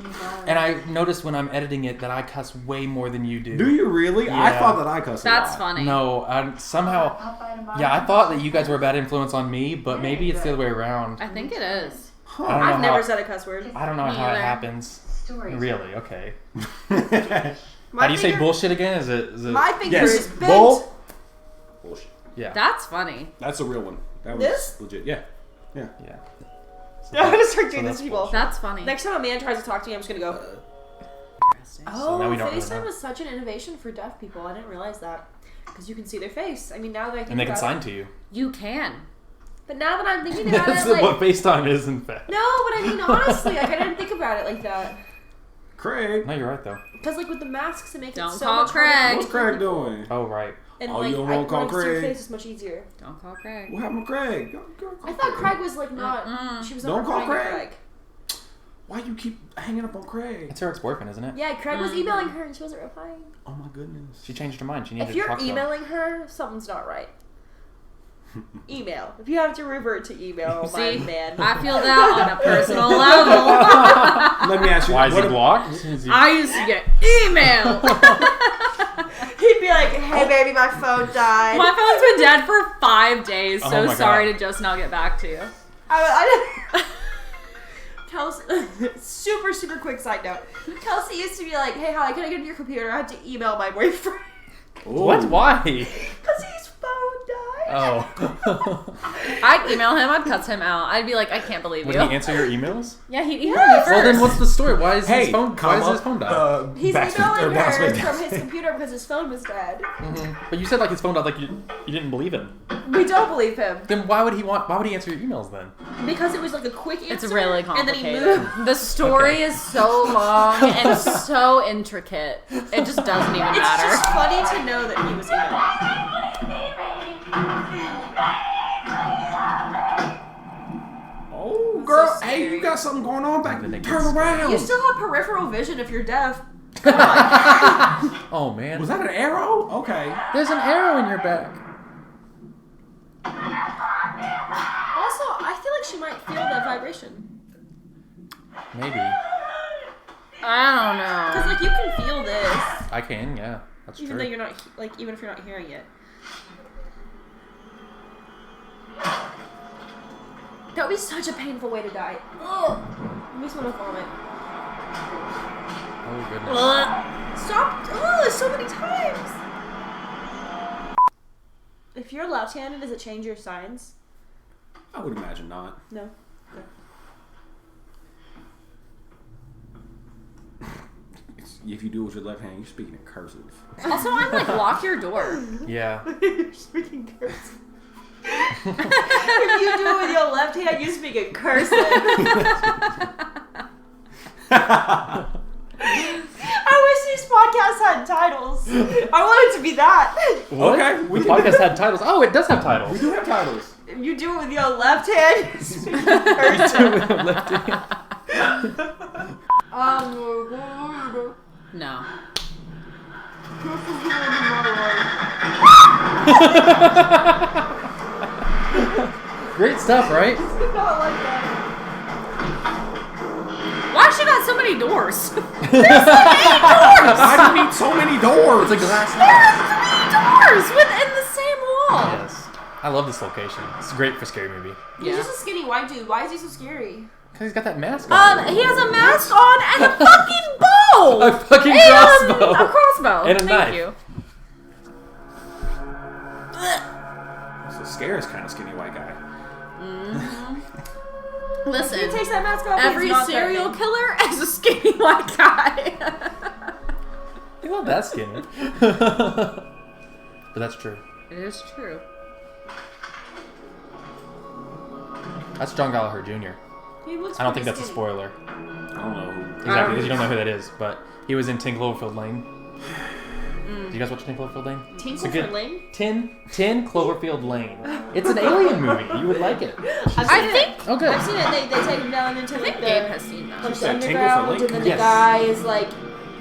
And I noticed when I'm editing it that I cuss way more than you do. Do you really? I Yeah. thought that I cussed a lot. That's funny. No, somehow. I'll buy tomorrow. Yeah, I thought that you guys were a bad influence on me, but maybe it's the other way around. I think it is. I don't know I've never how, said a cuss word. I don't know Me how it either. happens. Stories. Really? Okay. My How do you say finger- bullshit again? Is it? My finger Yes. is bent. Bull. Bullshit. Yeah. That's funny. That's a real one. That was This? legit. Yeah. Yeah. I'm gonna start doing that's this to people. That's funny. Next time a man tries to talk to me, I'm just gonna go. Interesting. Oh, now we don't really FaceTime know. was such an innovation for deaf people. I didn't realize that. Because you can see their face. I mean, now that I think And they can about sign it. to you. You can. But now that I'm thinking about That's it, like. what FaceTime is, in fact. No, but I mean, honestly, like, I didn't think about it like that. Craig. No, you're right, though. Because, like, with the masks, it makes Don't it so call much harder. Craig. What's Craig doing? Oh, right. And, Oh, like, you don't wanna call when I see your Craig? face, it's much easier. Don't call Craig. What happened to Craig? Go I thought Craig was, like, not. She was not Don't call replying to Craig. Why you keep hanging up on Craig? It's her ex-boyfriend, isn't it? Yeah, Craig was emailing her and she wasn't replying. Oh my goodness. She changed her mind. She needed If to you're talk to him. emailing her, something's not right. Email. If you have to revert to email, my See, man. I feel that on a personal level. Let me ask you. Why is he what- blocked? Is he- I used to get email. He'd be like, "Hey, baby, my phone died." My phone's been dead for 5 days. Oh So my sorry God. to just now get back to you. I Kelsey, super quick side note. Kelsey used to be like, "Hey, Halle, can I get on your computer? I have to email my boyfriend What? Why? because his phone died." Oh. I'd email him. I'd cuss him out. I'd be like, I can't believe Would you. he answer your emails? Yeah, he'd email Yes. me first. Well, then what's the story? Why is Hey, his phone? Why is his phone die? He's emailing her from his computer because his phone was dead. But you said like his phone died. Like you didn't believe him. We don't believe him Then why would he want? Why would he answer your emails then? because it was like a quick answer. It's really And then complicated. he moved. The story Okay. is so long and so intricate. It just doesn't even It's matter. just funny to know that he was emailing. Oh, girl. so Hey, scary. you got something going on back Then there. it Turn gets around. You still have peripheral vision if you're deaf. Oh man. Was that an arrow? Okay. There's an arrow in your back. Also, I feel like she might feel that vibration. Maybe. I don't know. Because, like, you can feel this, I can. Yeah. That's even true. though you're not, like, even if you're not hearing it. That would be such a painful way to die. Ugh. It makes me want to vomit. Oh goodness. Stop! Oh, so many times! If you're left-handed, does it change your signs? I would imagine not. No. if you do it with your left hand, you're speaking in cursive. Also, I'm like, lock your door. Yeah. You're speaking cursive. If you do it with your left hand, you speak in cursive. I wish these podcasts had titles. I want it to be that. What? Okay, The podcast had titles. Oh, it does have titles. We do have titles. If you do it with your left hand, you speak in cursive. With the left hand. No. Great stuff, right? Not like that. Why she got so many doors? Why do you need so many doors? It's a glass Doors within the same wall. Yes. I love this location. It's great for a scary movie. He's just a skinny white dude. Why is he so scary? Because he's got that mask on. He has a mask on and a fucking bow. A fucking And crossbow. a crossbow. And a Thank knife. you. It's the scariest kind of skinny white guy. Listen, He takes that mask off. every he's not serial threatening. killer is a skinny white guy. He's not that skinny. But that's true. It is true. That's John Gallagher Jr. He looks I don't think pretty that's a skinny. spoiler. I don't know who. Exactly, because you don't know who that is. But he was in 10 Cloverfield Lane. Do you guys watch 10 Cloverfield Lane? It's a good- Cloverfield Lane? 10 Cloverfield Lane. It's an alien movie. You would like it. I think Oh, good. I've seen it. They take him down into like Gabe the, has seen that. like, the said Tingle for underground, Link? and then Yes. the guy is like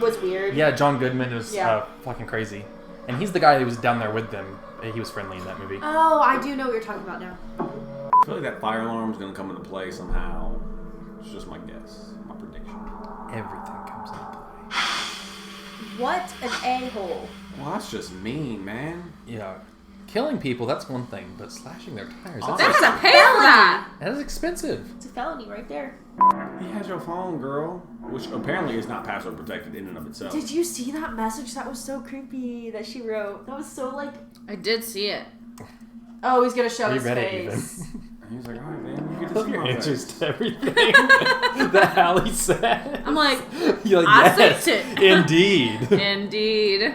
was weird. Yeah, John Goodman was Yeah. fucking crazy. And he's the guy who was down there with them. He was friendly in that movie. Oh, I do know what you're talking about now. I feel like that fire alarm's gonna come into play somehow. It's just my guess, my prediction. Everything comes into play. What an a-hole. Well, that's just mean, man. Yeah. Killing people, that's one thing, but slashing their tires, They had to pay for that. that is expensive. It's a felony right there. He has your phone, girl, which apparently is not password protected in and of itself. Did you see that message? That was so creepy that she wrote. That was so like, I did see it. oh, he's gonna show You his read it face. He was like, all right, man, you get to Love see your my answers face. to everything that Halle said. I'm like, You're I like, yes, sent it. indeed. Indeed.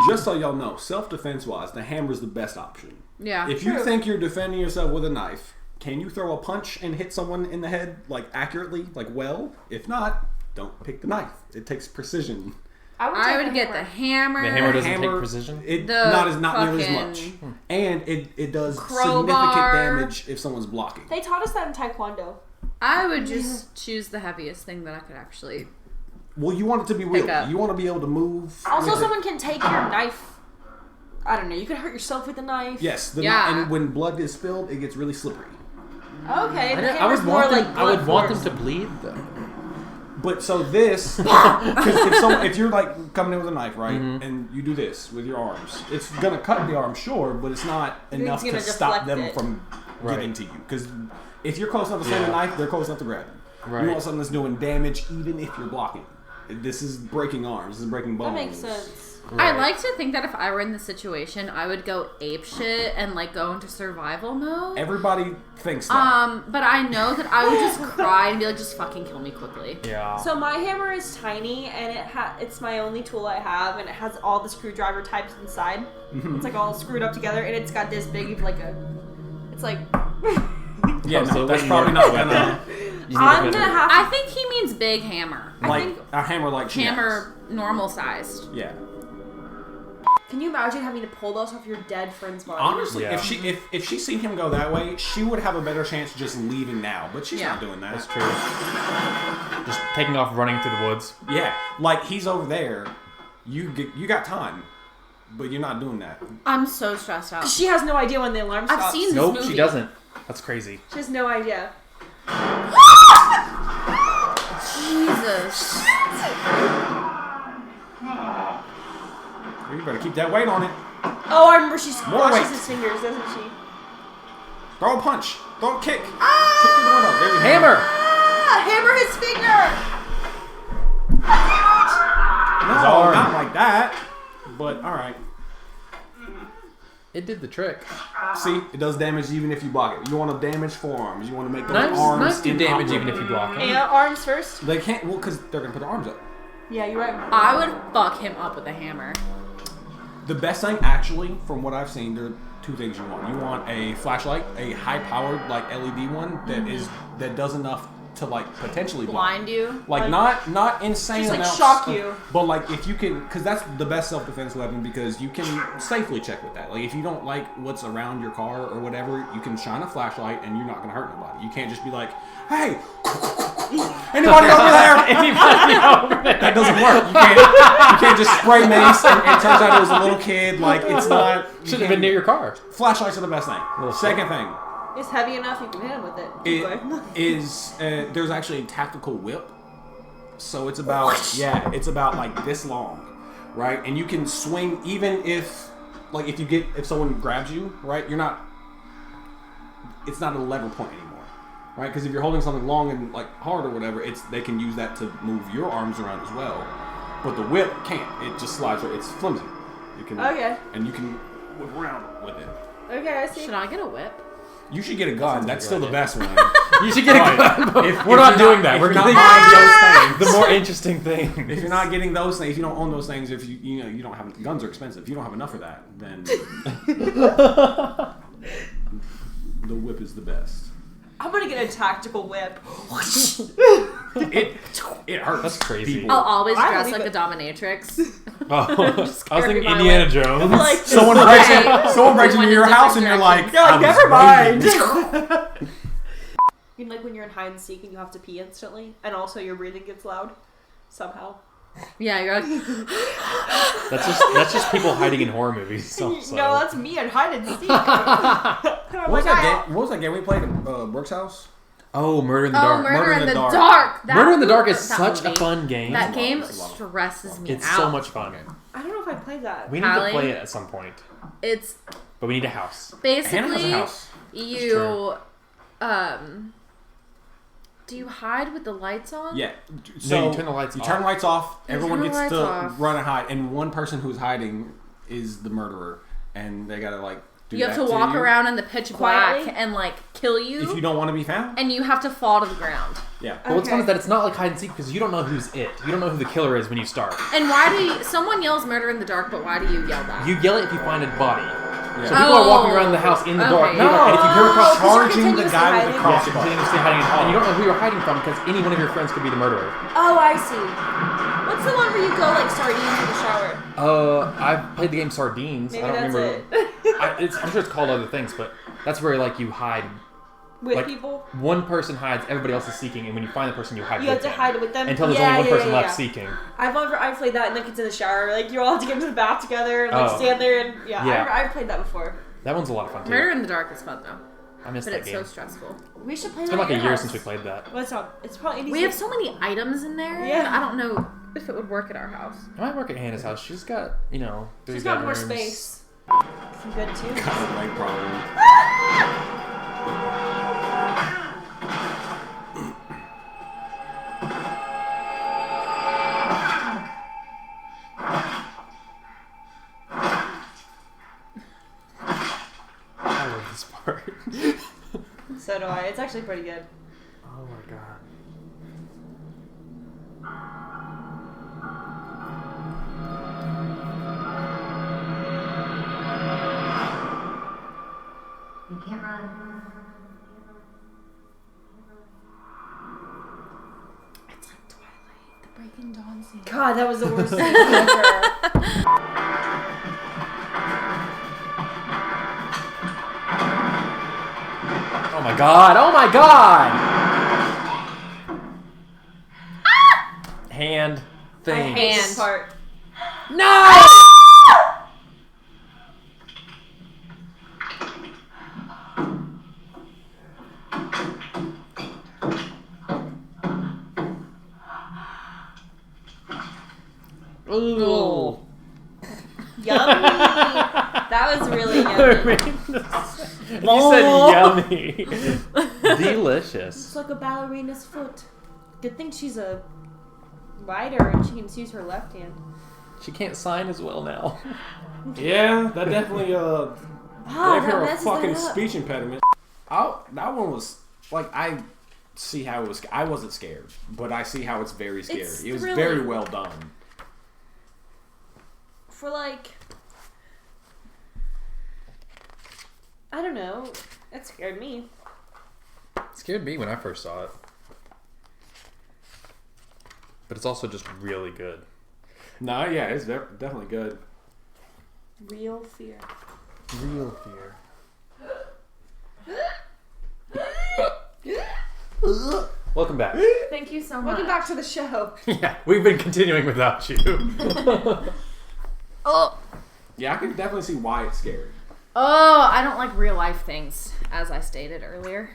Just so y'all know, self-defense wise, the hammer's the best option. Yeah. If you think you're defending yourself with a knife, can you throw a punch and hit someone in the head, like, accurately, like, well? If not, don't pick the knife. It takes precision. I would get the hammer. The hammer doesn't take precision? It The not nearly as much. fucking And it does crowbar. significant damage if someone's blocking. They taught us that in Taekwondo. I would just choose the heaviest thing that I could actually. Well, you want it to be Pick wieldy. up. You want to be able to move. Also, with it. someone can take your knife. I don't know. You could hurt yourself with a knife. Yes, Yeah. and when blood is spilled, it gets really slippery. Okay. The I hammer's would more want them. like I would blunt want them force. to bleed though. But so this, because if you're like coming in with a knife, right, and you do this with your arms, it's gonna cut the arm, sure, but it's not enough to gonna stop deflect them it. from getting to you. Because if you're close enough to swing a knife, they're close enough to grab them. Right. You want something that's doing damage, even if you're blocking. This is breaking arms. This is breaking bones. That makes sense. I like to think that if I were in the situation, I would go ape shit and like go into survival mode. Everybody thinks that. But I know that I would just cry and be like, just fucking kill me quickly. Yeah. So my hammer is tiny, and it's my only tool I have, and it has all the screwdriver types inside. It's like all screwed up together, and it's got this big of like a. It's like. Yeah, so no, that's it probably wouldn't not work. gonna I'm gonna have. I think he means big hammer. like a hammer like she Hammer normal sized. has. Yeah. Can you imagine having to pull those off your dead friend's body? Honestly, Yeah. if she seen him go that way, she would have a better chance of just leaving now. But she's Yeah. not doing that. That's true. Just taking off, running through the woods. Yeah, like he's over there. You got time, but you're not doing that. I'm so stressed out. She has no idea when the alarm stops. I've seen this Nope, movie. she doesn't. That's crazy. She has no idea. Jesus. You better keep that weight on it. Oh, I remember she More washes weight. his fingers, doesn't she? Throw a punch. Throw a kick. Kick through the window. There you go. Hammer! Ah, hammer his finger! No, arm. not like that. But all right. It did the trick. See, it does damage even if you block it. You want to damage forearms. You want to make those Knives arms do damage inoperable. even if you block them. Yeah, arms first. They can't. Well, because they're gonna put their arms up. Yeah, you're right. I would fuck him up with a hammer. The best thing, actually, from what I've seen, there are two things you want. You want a flashlight, a high-powered like LED one that does enough to like potentially blind you. Like not insane just, like, amounts. shock you. But like if you can, because that's the best self-defense weapon because you can safely check with that. Like if you don't like what's around your car or whatever, you can shine a flashlight and you're not gonna hurt nobody. You can't just be like, hey, anybody over there? That doesn't work. You can't just spray mace and it turns out it was a little kid. Like it's not. Shouldn't have been near your car. Flashlights are the best thing. Second thing. It's heavy enough you can hit him with it. There's actually a tactical whip. So it's about like this long, right? And you can swing even if someone grabs you, right? It's not a lever point anymore, right? Because if you're holding something long and like hard or whatever, they can use that to move your arms around as well. But the whip can't. It just slides. It's flimsy. And you can whip around with it. Okay, I see. Should I get a whip? You should get a gun. That's still the best one. You should get a gun. We're not doing that. We're not buying those things. The more interesting thing. If you're not getting those things, if you don't own those things, if you don't have guns are expensive. If you don't have enough of that, then the whip is the best. I'm gonna get a tactical whip. It hurts. That's crazy. I'll always dress like a dominatrix. I was thinking Indiana Jones. Like, someone breaks into your house and you're like, never mind. You know, like when you're in hide and seek and you have to pee instantly, and also your breathing gets loud somehow. Yeah, you're like. That's just people hiding in horror movies. So. No, that's me in hide and seek. What was that game we played at Brooks' house? Oh, Murder in the Dark. Murder in the Dark. Murder in the Dark is such a fun game. That game stresses me out. It's so much fun. I don't know if I played that. We need to play it at some point. But we need a house. Basically, a house. You do you hide with the lights on? Yeah. So no, you turn the lights off. You turn the lights off. Everyone gets to run and hide, and one person who's hiding is the murderer, and they gotta like. You have to walk around in the pitch black and like kill you if you don't want to be found, and you have to fall to the ground. Yeah. But what's fun is that it's not like hide and seek because you don't know who's it. You don't know who the killer is when you start. And why do someone yells "murder in the dark"? But why do you yell that? You yell it if you find a body. Yeah. So people are walking around the house in the dark. No, and if you come across charging the guy with the crossbow, continuously hiding in the hall, and you don't know who you're hiding from because any one of your friends could be the murderer. Oh, I see. What's the one where you go like sardines in the shower? I've played the game Sardines. Maybe I don't remember. It. I'm sure it's called other things, but that's where like you hide with people. One person hides, everybody else is seeking, and when you find the person, you hide. You have to hide with them until there's only one person left seeking. I've played that, and like it's in the shower. Like you all have to get into the bath together and like stand there, and I've played that before. That one's a lot of fun too. Murder in the Dark is fun though. I missed that game. But it's so stressful. We should play that. It's been like a year since we played that. Well, it's probably. We have so many items in there. Yeah. I don't know if it would work at our house. It might work at Hannah's house. She's got 3 She's bedrooms. got more space. Some good too. Kind of leg problem. I love this part. So do I. It's actually pretty good. Oh my god. You can't run. It's like Twilight, the Breaking Dawn scene. God, that was the worst scene ever. Oh my god! Oh my god! Hand thing. I hate this part. No! Ooh. Yummy. That was really yummy. You said yummy. Delicious. It's like a ballerina's foot. Good thing she's a writer and she can use her left hand. She can't sign as well now. Yeah, that definitely gave her a fucking that up. speech impediment. That one was like see how it was. I wasn't scared, but I see how it's very scary. It was thrilling. very well done. For like, I don't know. It scared me. It scared me when I first saw it. But it's also just really good. No, yeah, it's definitely good. Real fear. Real fear. Welcome back. Thank you so much. Welcome back to the show. Yeah, we've been continuing without you. Oh. Yeah, I can definitely see why it's scary. Oh, I don't like real life things, as I stated earlier.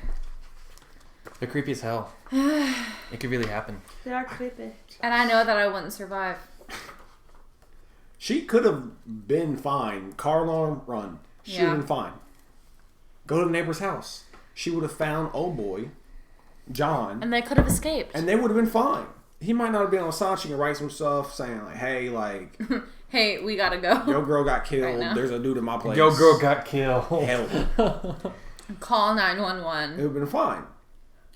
They're creepy as hell. It could really happen. They are creepy. And I know that I wouldn't survive. She could have been fine. Car alarm, run. She would have been fine. Go to the neighbor's house. She would have found old boy, John. And they could have escaped. And they would have been fine. He might not have been on side. She can write some stuff saying like, hey, like... hey, we gotta go. Your girl got killed. Right, There's a dude in my place. Your girl got killed. Help. Call 911. It would have been fine.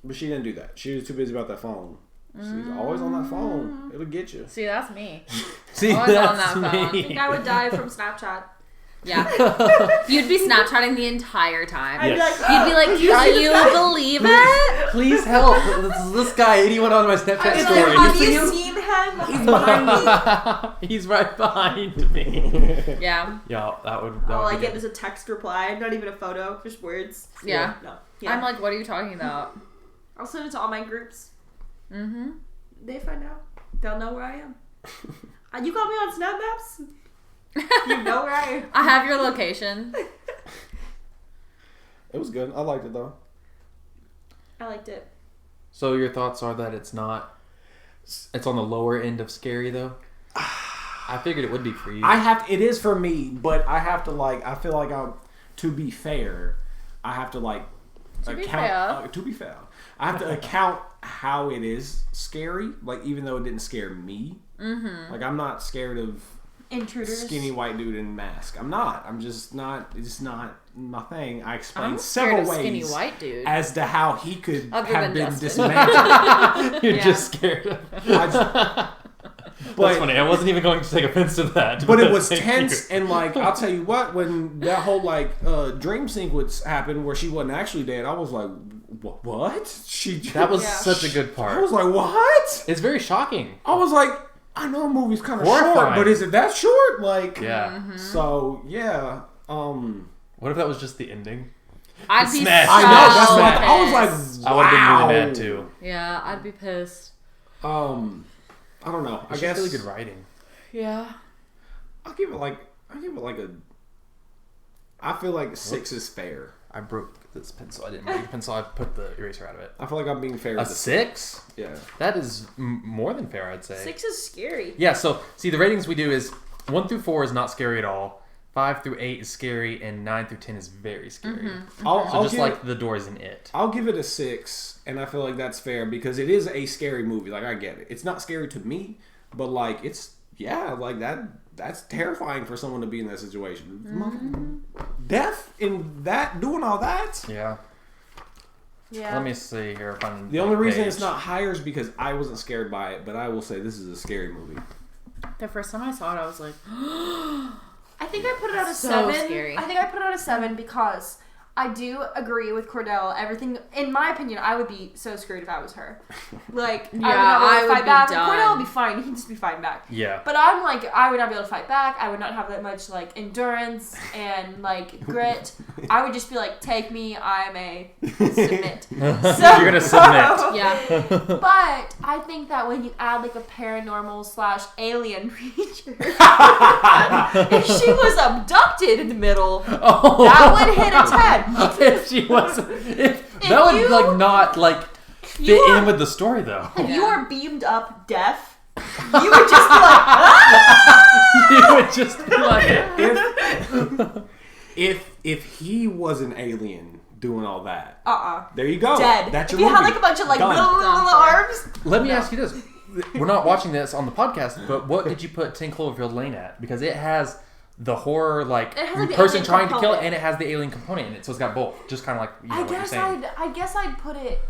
But she didn't do that. She was too busy about that phone. She's always on that phone. It'll get you. See, that's me. See, always that's on that phone. I think I would die from Snapchat. Yeah. You'd be Snapchatting the entire time. I'd be like, You'd be like, can you believe it? Please help. This guy, anyone on my Snapchat story. Have you seen him? He's behind me. He's right behind me. Yeah. Yeah, that would All I be get good. is a text reply, not even a photo, just words. Yeah. No. Yeah. I'm like, what are you talking about? I'll send it to all my groups. Mm-hmm. They find out. They'll know where I am. You got me on Snap Maps? You know where I am. I have your location. It was good. I liked it though. I liked it. So your thoughts are that it's on the lower end of scary though? I figured it would be for you. It is for me, but I have to I feel like to be fair, I have to To be fair. To be fair, I have to account how it is scary. Like even though it didn't scare me, like I'm not scared of Intruders. skinny white dude in mask. I'm not. I'm just not. It's not my thing. I explained I'm several scared of ways skinny white dude. as to how he could Other have than been Justin. dismantled. You're Yeah. just scared of That's funny. I wasn't even going to take offense to that. But it was thank tense, you. and I'll tell you what, when that whole dream sequence happened where she wasn't actually dead, I was like, what? That was such a good part. I was like, what? It's very shocking. I was like, I know a movie's kind of short, Horrifying. but is it that short? Yeah. So yeah. What if that was just the ending? I'd be Smash. so I know. That's what pissed. I was like. I would have Wow. been really mad too. Yeah, I'd be pissed. I don't know. It's I guess really good writing. Yeah. I'll give it like a. I feel like 6 is fair. I broke this pencil. I didn't break the pencil. I put the eraser out of it. I feel like I'm being fair. A with 6? Yeah. That is more than fair, I'd say. 6 is scary. Yeah, so, see, the ratings we do is 1 through 4 is not scary at all, 5 through 8 is scary, and 9 through 10 is very scary. I'll just give like The Doors in It. I'll give it a 6, and I feel like that's fair because it is a scary movie. Like I get it. It's not scary to me, but that's terrifying for someone to be in that situation. Death in that, doing all that. Yeah. Yeah. Let me see here. If I'm The only reason it's not higher is because I wasn't scared by it, but I will say this is a scary movie. The first time I saw it, I was like, I think I put it at a So 7. scary. I think I put it at a 7 because I do agree with Kordell. Everything, in my opinion, I would be so screwed if I was her. Like, Yeah, I would not be able to I would fight be back. done. Kordell would be fine. He'd just be fighting back. Yeah. But I'm like, I would not be able to fight back. I would not have that much endurance and grit. I would just be like, take me. I'm a submit. So, You're gonna submit. yeah. But I think that when you add a paranormal / alien creature, if she was abducted in the middle, that would hit a 10. If she wasn't, that would you- not fit in with the story though. If you are beamed up deaf, you would just be like, ah! You would just be like, If he was an alien doing all that, there you go. Dead. That's if your you had movie. a bunch of Done. little arms. let me ask you this. We're not watching this on the podcast, but what did you put 10 Cloverfield Lane at? Because it has the horror, has, the person alien trying to kill it, component. and it has the alien component in it. So it's got both. Just kind of what you're saying. I guess I'd put it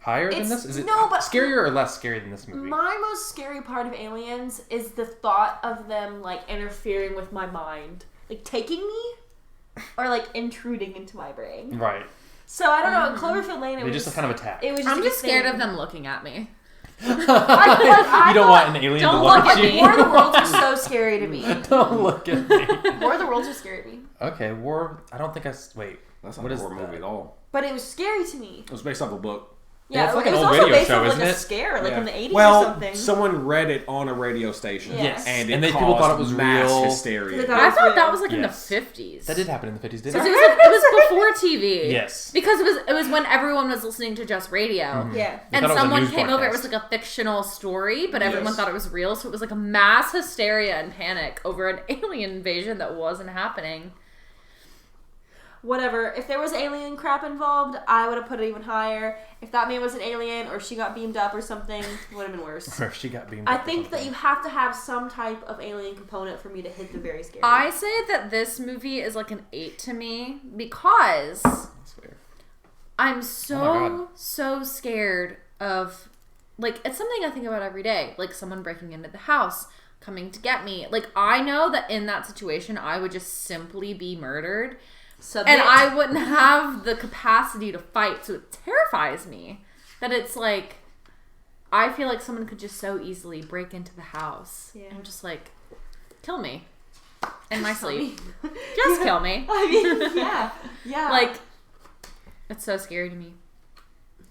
higher than this? Is it no, but scarier or less scary than this movie? My most scary part of Aliens is the thought of them like interfering with my mind, like taking me, or like intruding into my brain. Right. So I don't know. In Cloverfield Lane, they just kind of attack. It was. I'm just scared of them looking at me. You don't want an alien to look at you. War of the Worlds are so scary to me. Don't look at me. War of the Worlds are scary to me. Okay, War. I don't think wait. That's not a horror movie at all. But it was scary to me. It was based off a book. Yeah, it's like it an was old also radio based show, on like isn't a it? scare, like in the 80s well, or something. Someone read it on a radio station. Yes. And they people thought it was mass real. hysteria. I thought that was like in the 50s. That did happen in the 50s, didn't Because it? it was before TV. Yes. Because it was when everyone was listening to just radio. Mm-hmm. Yeah. And thought it was a someone news came over. It was broadcast. like a fictional story, but everyone Yes. thought it was real. So it was like a mass hysteria and panic over an alien invasion that wasn't happening. Whatever. If there was alien crap involved, I would have put it even higher. If that man was an alien or she got beamed up or something, it would have been worse. Or she got beamed I up or think that something. you have to have some type of alien component for me to hit the very scary. I say that this movie is like an 8 to me because That's fair. I'm Oh so scared of, like, it's something I think about every day. Like, someone breaking into the house, coming to get me. Like, I know that in that situation, I would just simply be murdered. And I wouldn't have the capacity to fight. So it terrifies me that it's like, I feel like someone could just so easily break into the house. Yeah. And just, like, kill me in my Kill sleep. me. Just kill me. I mean, yeah. Yeah. Like, it's so scary to me.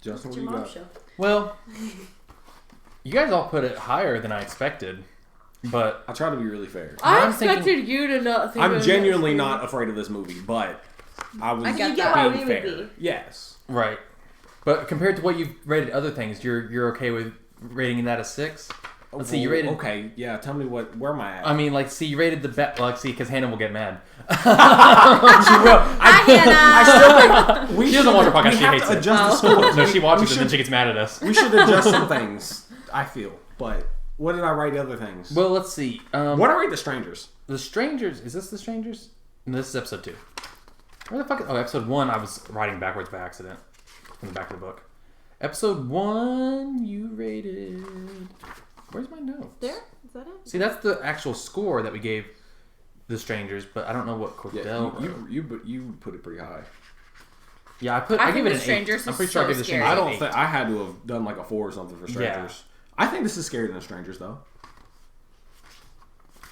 Justin, It's what your you mom's got? show. Well, you guys all put it higher than I expected, but I try to be really fair. I I'm expected thinking- you to not think I'm genuinely not afraid of this movie, but I was I get You that. get why we being would fair. be. Yes. right. But compared to what you've rated other things, you're okay with rating that a 6? Let's see, you rated. Okay, yeah. Tell me where am I at? I mean, like, see, you rated the bet. Like, see, because Hannah will get mad. She will. I still think we She doesn't watch our podcast. We She have hates to it. adjust the scores. No, she watches We it and then she gets mad at us. We should adjust some things. I feel, but what did I rate the other things? Well, let's see. What did I rate The Strangers? The Strangers. Is this The Strangers? No, this is episode 2. Where the fuck? Oh, episode 1. I was writing backwards by accident from the back of the book. Episode 1. You rated. Where's my notes? There? Is that it? See, that's the actual score that we gave The Strangers, but I don't know what Kordell wrote. You put it pretty high. Yeah, I think gave it The an 8. Strangers I'm is pretty sure I so gave The scary. Strangers I an don't 8. think I had to have done like a 4 or something for Strangers. I think this is scarier than Strangers, though.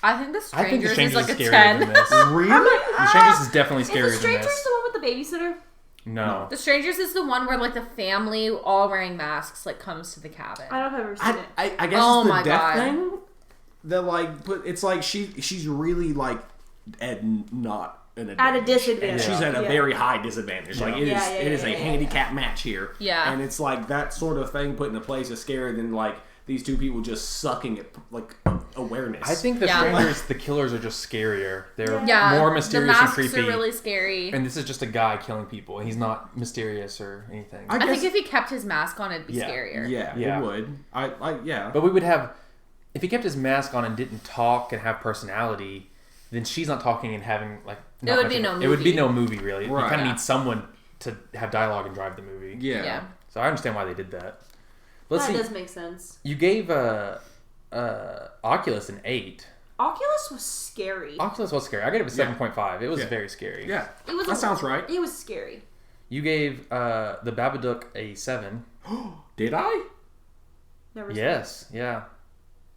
I think The I think The Strangers is Strangers like is a scarier 10. than this. Really? The Strangers is definitely Is scarier the Strangers than this. the one with the babysitter? No. The Strangers is the one where like the family all wearing masks like comes to the cabin. I don't know if I've ever seen it. I guess Oh it's the my death God. thing that like it's like she's really like not an advantage. At a disadvantage. And she's at a Yeah. very high disadvantage. Like it is Yeah, it is a yeah. handicap match here. Yeah. And it's like that sort of thing put into place is scarier than like these two people just sucking at like awareness. I think The Yeah. Strangers, the killers are just scarier. They're Yeah, more the mysterious and masks creepy. are really scary. And this is just a guy killing people. And he's not mysterious or anything. I think if he kept his mask on, it'd be Yeah. scarier. Yeah. it would. Yeah. But we would have, if he kept his mask on and didn't talk and have personality, then she's not talking and having like. Not would much be of no It would be movie. no movie really. Right. You kind of Yeah. need someone to have dialogue and drive the movie. Yeah. So I understand why they did that. Let's That see. does make sense. You gave Oculus an 8. Oculus was scary. Oculus was scary. I gave it a 7.5. It was Yeah. very scary. Yeah. It was that sounds right. It was scary. You gave the Babadook a 7. Did I? Never seen Yes. Yeah. it.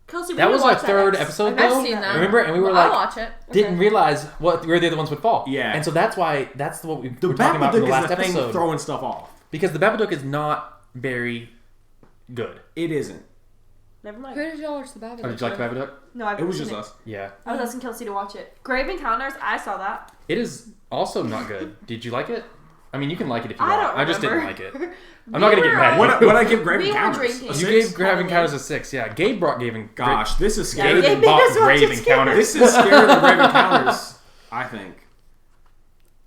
Kelsey, we That need was to our watch that third next. episode, I've though. seen that. Remember? And we were I'll like, watch it. didn't realize where the other ones would fall. Yeah. And so that's what we The were talking about in Babadook the last is the thing episode. throwing stuff off. Because the Babadook is not very good. It isn't. Never Who mind. did y'all watch the Babadook? Oh, did you like the Babadook? No, I've It was never just seen us. Yeah. I was asking Kelsey to watch it. Grave Encounters, I saw that. It is also not good. Did you like it? I mean, you can like it if you I want. don't I just didn't remember. like it. I'm not going to get mad. What I give Grave We were Encounters? drinking. A You 6? gave Grave Probably. Encounters a 6. Yeah. Gabe brought Gosh, this is Yeah, scarier Gabe than made bought us watch Grave it too. Encounters. This is scarier than Grave Encounters, I think.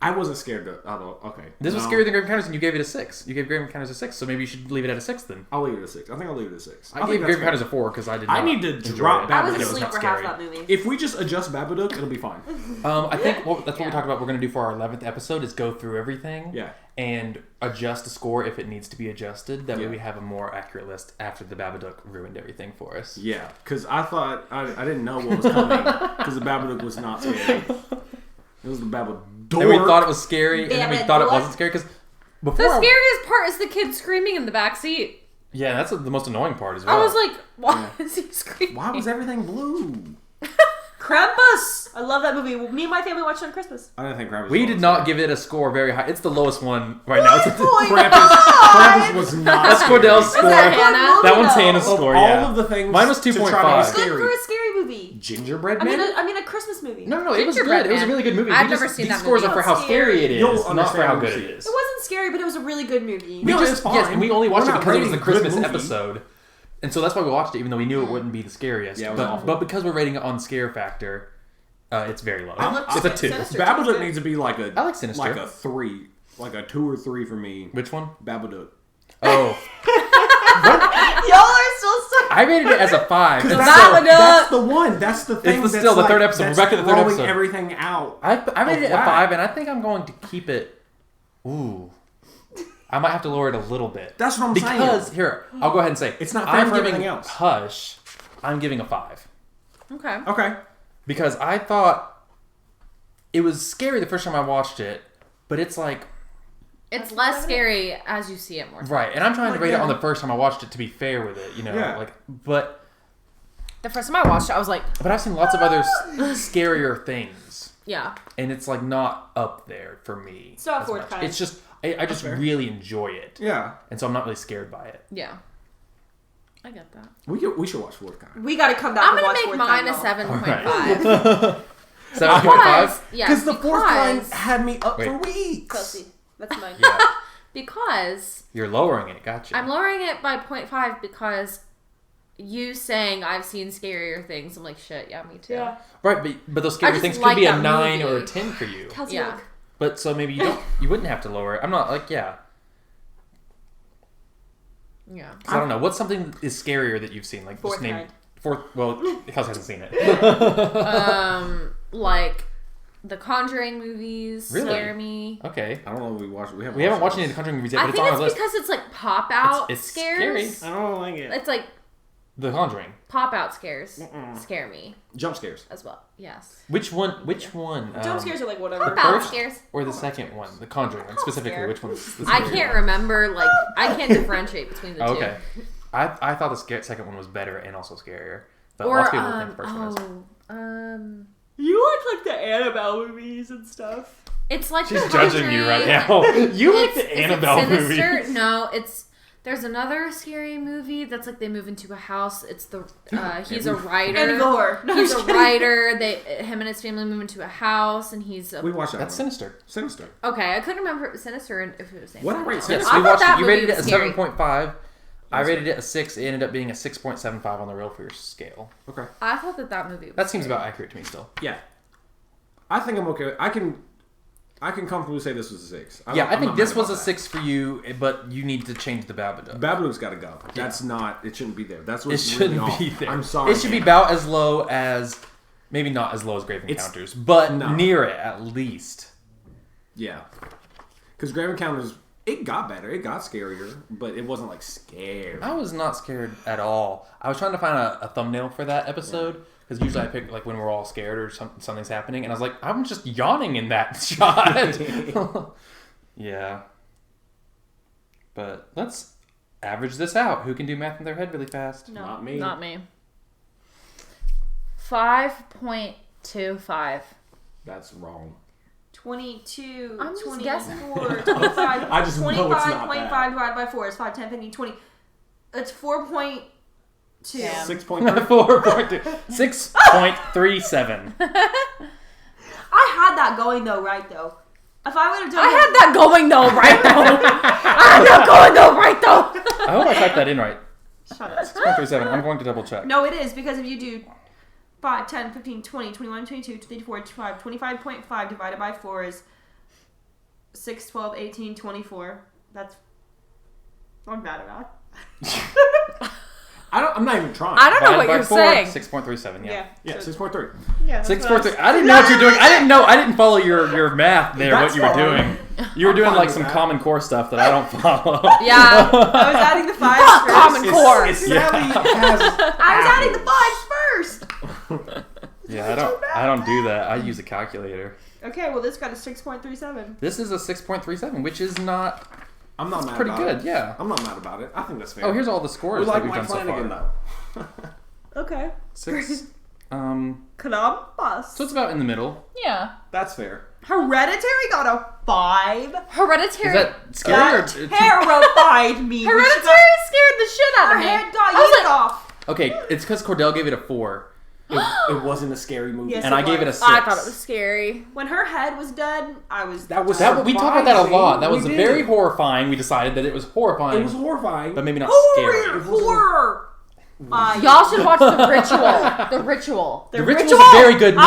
I wasn't scared to. Okay. This was scarier than Grave Encounters, and you gave it a 6. You gave Grave Encounters a 6, so maybe you should leave it at a 6 then. I'll leave it at a 6. I think I'll leave it at a 6. I gave Grave Encounters a 4 because I did not. I need to drop Babadook. I was asleep for half that movie. If we just adjust Babadook, it'll be fine. I think that's what we talked about. We're going to do for our 11th episode is go through everything. Yeah. And adjust the score if it needs to be adjusted. That way we have a more accurate list after the Babadook ruined everything for us. Yeah, because I thought I didn't know what was coming because the Babadook was not scary. It was the Babadook. And we thought it was scary, and then we thought it wasn't scary because before. The scariest part is the kid screaming in the back seat. Yeah, that's the most annoying part as well. I was like, why is he screaming? Why was everything blue? Krampus! I love that movie. Me and my family watched it on Christmas. I didn't think Krampus. We did not give it a score very high. It's the lowest one right now. Krampus was not. That's Kordell's score. That one's Hannah's score. Yeah. All of the things. Mine was 2.5. Good for a scary movie. Gingerbread Man. I mean a Christmas movie. No, it was good. It was a really good movie. I've never seen that movie. These scores are for how scary it is, not for how good it is. It wasn't scary, but it was a really good movie. Yes, and we only watched it because it was the Christmas movie. episode. And so that's why we watched it, even though we knew it wouldn't be the scariest. Yeah, but because we're rating it on scare factor, it's very low. It's a 2. Babadook needs to be like a. I like Sinister. Like a 3, like a 2 or 3 for me. Which one? Babadook. Oh. Y'all are still stuck. I rated it as a 5. That's the one. That's the thing. It's still the third episode. We're back to the third episode. Everything out. I rated it a 5, and I think I'm going to keep it. Ooh. I might have to lower it a little bit. That's what I'm saying. Because, here, I'll go ahead and say. It's not fair for everything else. Hush, I'm giving a 5. Okay. Because I thought it was scary the first time I watched it, but it's like... It's less scary as you see it more. Right, and I'm trying to rate it on the first time I watched it to be fair with it, you know? Yeah. But... The first time I watched it, I was like... But I've seen lots of other scarier things. Yeah. And it's like not up there for me. So a 4 kind. It's just... I just really enjoy it. Yeah. And so I'm not really scared by it. Yeah. I get that. We should watch Fourth Kind. We gotta come back I'm and going watch to Fourth make mine Kind, a though. 7.5. 7.5? Yeah. Because the Fourth Kind had me up for weeks. Kelsey, that's mine. Yeah. Because... You're lowering it, gotcha. I'm lowering it by 0.5 because you saying I've seen scarier things. I'm like, shit, yeah, me too. Yeah. Right, but those scary just things could like be a that 9 movie. or a 10 for you. Kelsey, Yeah. look. But so maybe you wouldn't have to lower it. I'm not like, yeah. Yeah. I don't know. What's something that is scarier that you've seen? Like Fourth just name Kind. Fourth. Well, Kelsey hasn't seen it. Like the Conjuring movies Really? scare me. Okay. I don't know if we watched. We haven't watched any of the Conjuring movies yet, I but think it's on our it's list. because it's like pop out It's scares. scary. I don't like it. It's like The Conjuring. pop out scares scare me Jump scares. as well. Yes. Which one? Which one? Jump scares are like whatever. Pop out first scares. or the second one? The Conjuring, like, specifically. scare. Which one's the I scarier can't one? remember. Like I can't differentiate between the Oh, two. okay. I thought the second one was better and also scarier. But Or lots of people think the first one is. You like the Annabelle movies and stuff. It's like She's the judging you right Conjuring. now. You like Is the it Annabelle Sinister? movies. No, there's another scary movie that's like they move into a house. It's the he's a writer. Amityville Horror. No, He's I'm a just writer. Him and his family move into a house, and he's We watched that. That's one. Sinister. Sinister. okay. I couldn't remember if it was Sinister and if it was. What I rate Yes, Sinister? we I thought watched that it. You movie rated it was a scary. 7.5. I rated it a 6. It ended up being a 6.75 on the Real Fear scale. Okay. I thought that movie. Was That seems scary. about accurate to me still. Yeah. I think I'm okay. I can comfortably say this was a 6. Yeah, I I'm think not this mad was a about 6 for you, but you need to change the Babadook. that. Babadook's got to go. That's not. It shouldn't be there. That's It what's shouldn't really be off. there. I'm sorry. It should be man. about as low as, maybe not as low as Grave Encounters, but no. near it at least. Yeah. Because Grave Encounters, it got better. It got scarier, but it wasn't like scary. I was not scared at all. I was trying to find a thumbnail for that episode, because usually I pick like when we're all scared or something's happening, and I was like, I'm just yawning in that shot. Yeah. But let's average this out. Who can do math in their head really fast? No. Not me. Not me. 5.25. That's wrong. 22, I'm just 24, guessing. 25. I just know it's not 25.5 divided by 4 is 5, 10, 15, 20. It's 4.2. 6.3. 4.2. 6.37. I had that going though, right though. If I would have done I had that going though, right though. I had that going though, right though. I hope I typed that in right. Shut up. 6.37. I'm going to double check. No, it is, because if you do 5, 10, 15, 20, 21, 22, 24, 25, 25.5 divided by 4 is 6, 12, 18, 24. That's... I'm bad at math. I'm not even trying. I don't know what Divided you're by 4, saying. 6.37, yeah. Yeah, 6.3. Yeah, 6.3. I didn't know what you were doing. I didn't follow your math there, what you were doing. You were doing like some Common Core stuff that I don't follow. Yeah. I was adding the 5 first. Common Core. I was adding the 5 first. Yeah, I don't do that. I use a calculator. Okay, well this got a 6.37. This is a 6.37, which is not... I'm not mad pretty about good, it. yeah. I'm not mad about it. I think that's fair. Oh, here's all the scores we like that we've Mike done Flanagan, so far. though. Okay. 6. Columbus. So it's about in the middle. Yeah. That's fair. Hereditary got a 5. Hereditary. Is that scary or... Terrified me. Hereditary scared the shit out Her of me. head got yeeted off. Okay, it's because Kordell gave it a 4. It wasn't a scary movie. Yes, And I it gave it a was. 6. I thought it was scary. When her head was done, I was... We talked about that a lot. That was very horrifying. We decided that it was horrifying. It was horrifying. But maybe not scary. Horror! Y'all should watch The Ritual. The Ritual. The Ritual is a very good movie.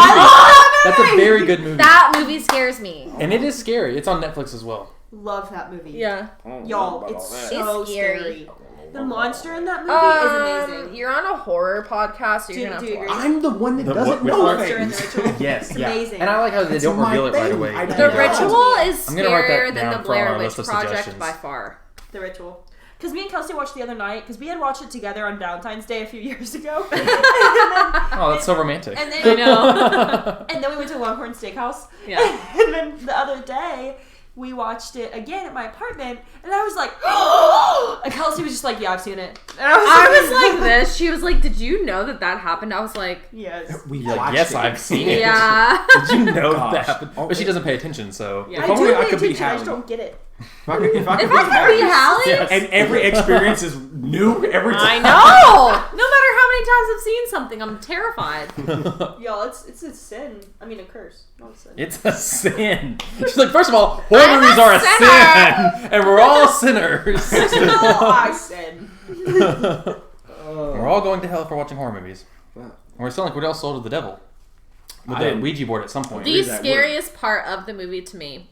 That's a very good movie. That movie scares me. And it is scary. It's on Netflix as well. Love that movie. Yeah. Y'all, it's so It's scary. scary. The monster in that movie is amazing. You're on a horror podcast, so you're gonna have to watch. I'm the one that doesn't what- know Monster in the things. Ritual. Yes, It's yeah. amazing. And I like how they don't my reveal it right thing. away. I The don't know. Ritual is I'm gonna write that scarier than down the for Blair our Witch list of Project suggestions. by far. The Ritual. Because me and Kelsey watched the other night, because we had watched it together on Valentine's Day a few years ago. Oh, that's so romantic. And then, I know. and then we went to Longhorn Steakhouse. Yeah. And then the other day, we watched it again at my apartment, and I was like, oh! And Kelsey was just like, yeah, I've seen it. And I was like this. She was like, did you know that happened? I was like, yes. We You're like, watched yes, it. I've seen it. yeah. Did you know Gosh. that happened? But she doesn't pay attention, so... Yeah. If I only do I pay could be attention, I just Halle. don't get it. If I could If I could be Halle, Yes. and every experience is new every I time. know. No matter how many times I've seen something, I'm terrified. Y'all, it's a sin. I mean, a curse, not a sin. It's a sin. She's like, first of all, horror movies are a sinner. sin, and we're all sinners. I sin. We're all going to hell for watching horror movies. We're still like Kordell sold to the devil with I the didn't- Ouija board at some point. The that scariest part of the movie to me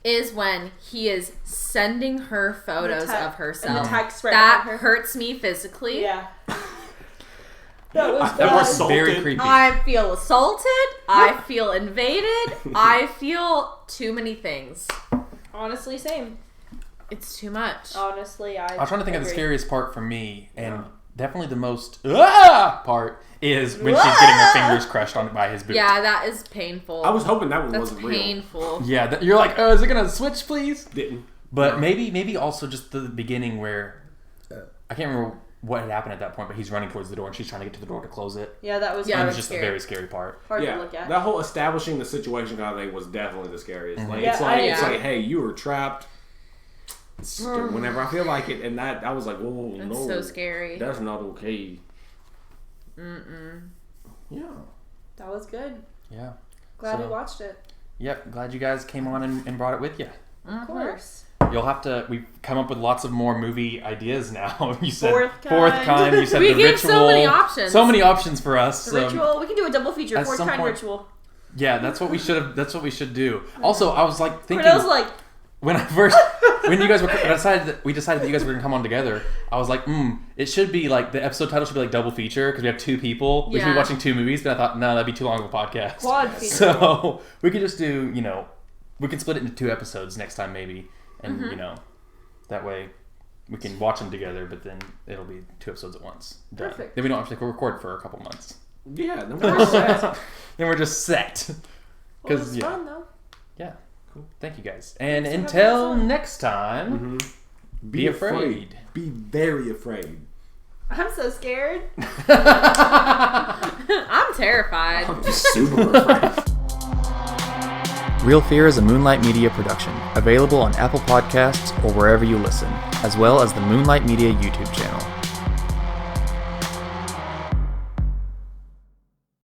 is when he is sending her photos The te- of herself. and the text right that behind her. hurts me physically. Yeah. That was That was Assaulted. very creepy. I feel assaulted. I feel invaded. I feel too many things. honestly same. It's too much. Honestly, I was trying to think of the agree. scariest part for me, and definitely the most part is when she's getting her fingers crushed on by his boot. Yeah, that is painful. I was hoping that one That's wasn't real. painful. Yeah, you're like, oh, is it gonna switch, please? Didn't. But maybe also just the beginning where I can't remember what had happened at that point, but he's running towards the door and she's trying to get to the door to close it. Yeah, that was Yeah, And hard, it's just scary. a very scary part. hard Yeah, to look at. that whole establishing the situation kind of thing was definitely the scariest. Like Yeah, it's like it's agree. like, hey, you were trapped. Whenever I feel like it, and that I was like, oh It's no, so scary. that's not okay. Yeah. That was good. Yeah. Glad So- we watched it. Yep. Glad you guys came on and brought it with you. Of course. You'll have to. We've come up with lots of more movie ideas now. You said Fourth kind. You said We the gave so ritual. many options. So many options for us. The ritual. We can do a double feature. at Fourth some kind point- ritual. Yeah, that's what we should have. That's what we should do. Also, I was like thinking Cordell's like, when you guys were, when we decided that you guys were gonna come on together. I was like, it should be like the episode title should be like double feature because we have two people. We should be Yeah. watching two movies. But I thought, no, that'd be too long of a podcast. quad feature. So we could just do, we can split it into 2 episodes next time maybe, and that way we can watch them together. But then it'll be 2 episodes at once. Done. Perfect. Then we don't have to record for a couple months. Yeah, then we're set. Then we're just set. Well, it was fun though. Yeah. Cool. Thank you guys. And Thanks for having until us on. next time, be afraid. Be very afraid. I'm so scared. I'm terrified. I'm just super afraid. Real Fear is a Moonlight Media production, available on Apple Podcasts or wherever you listen, as well as the Moonlight Media YouTube channel.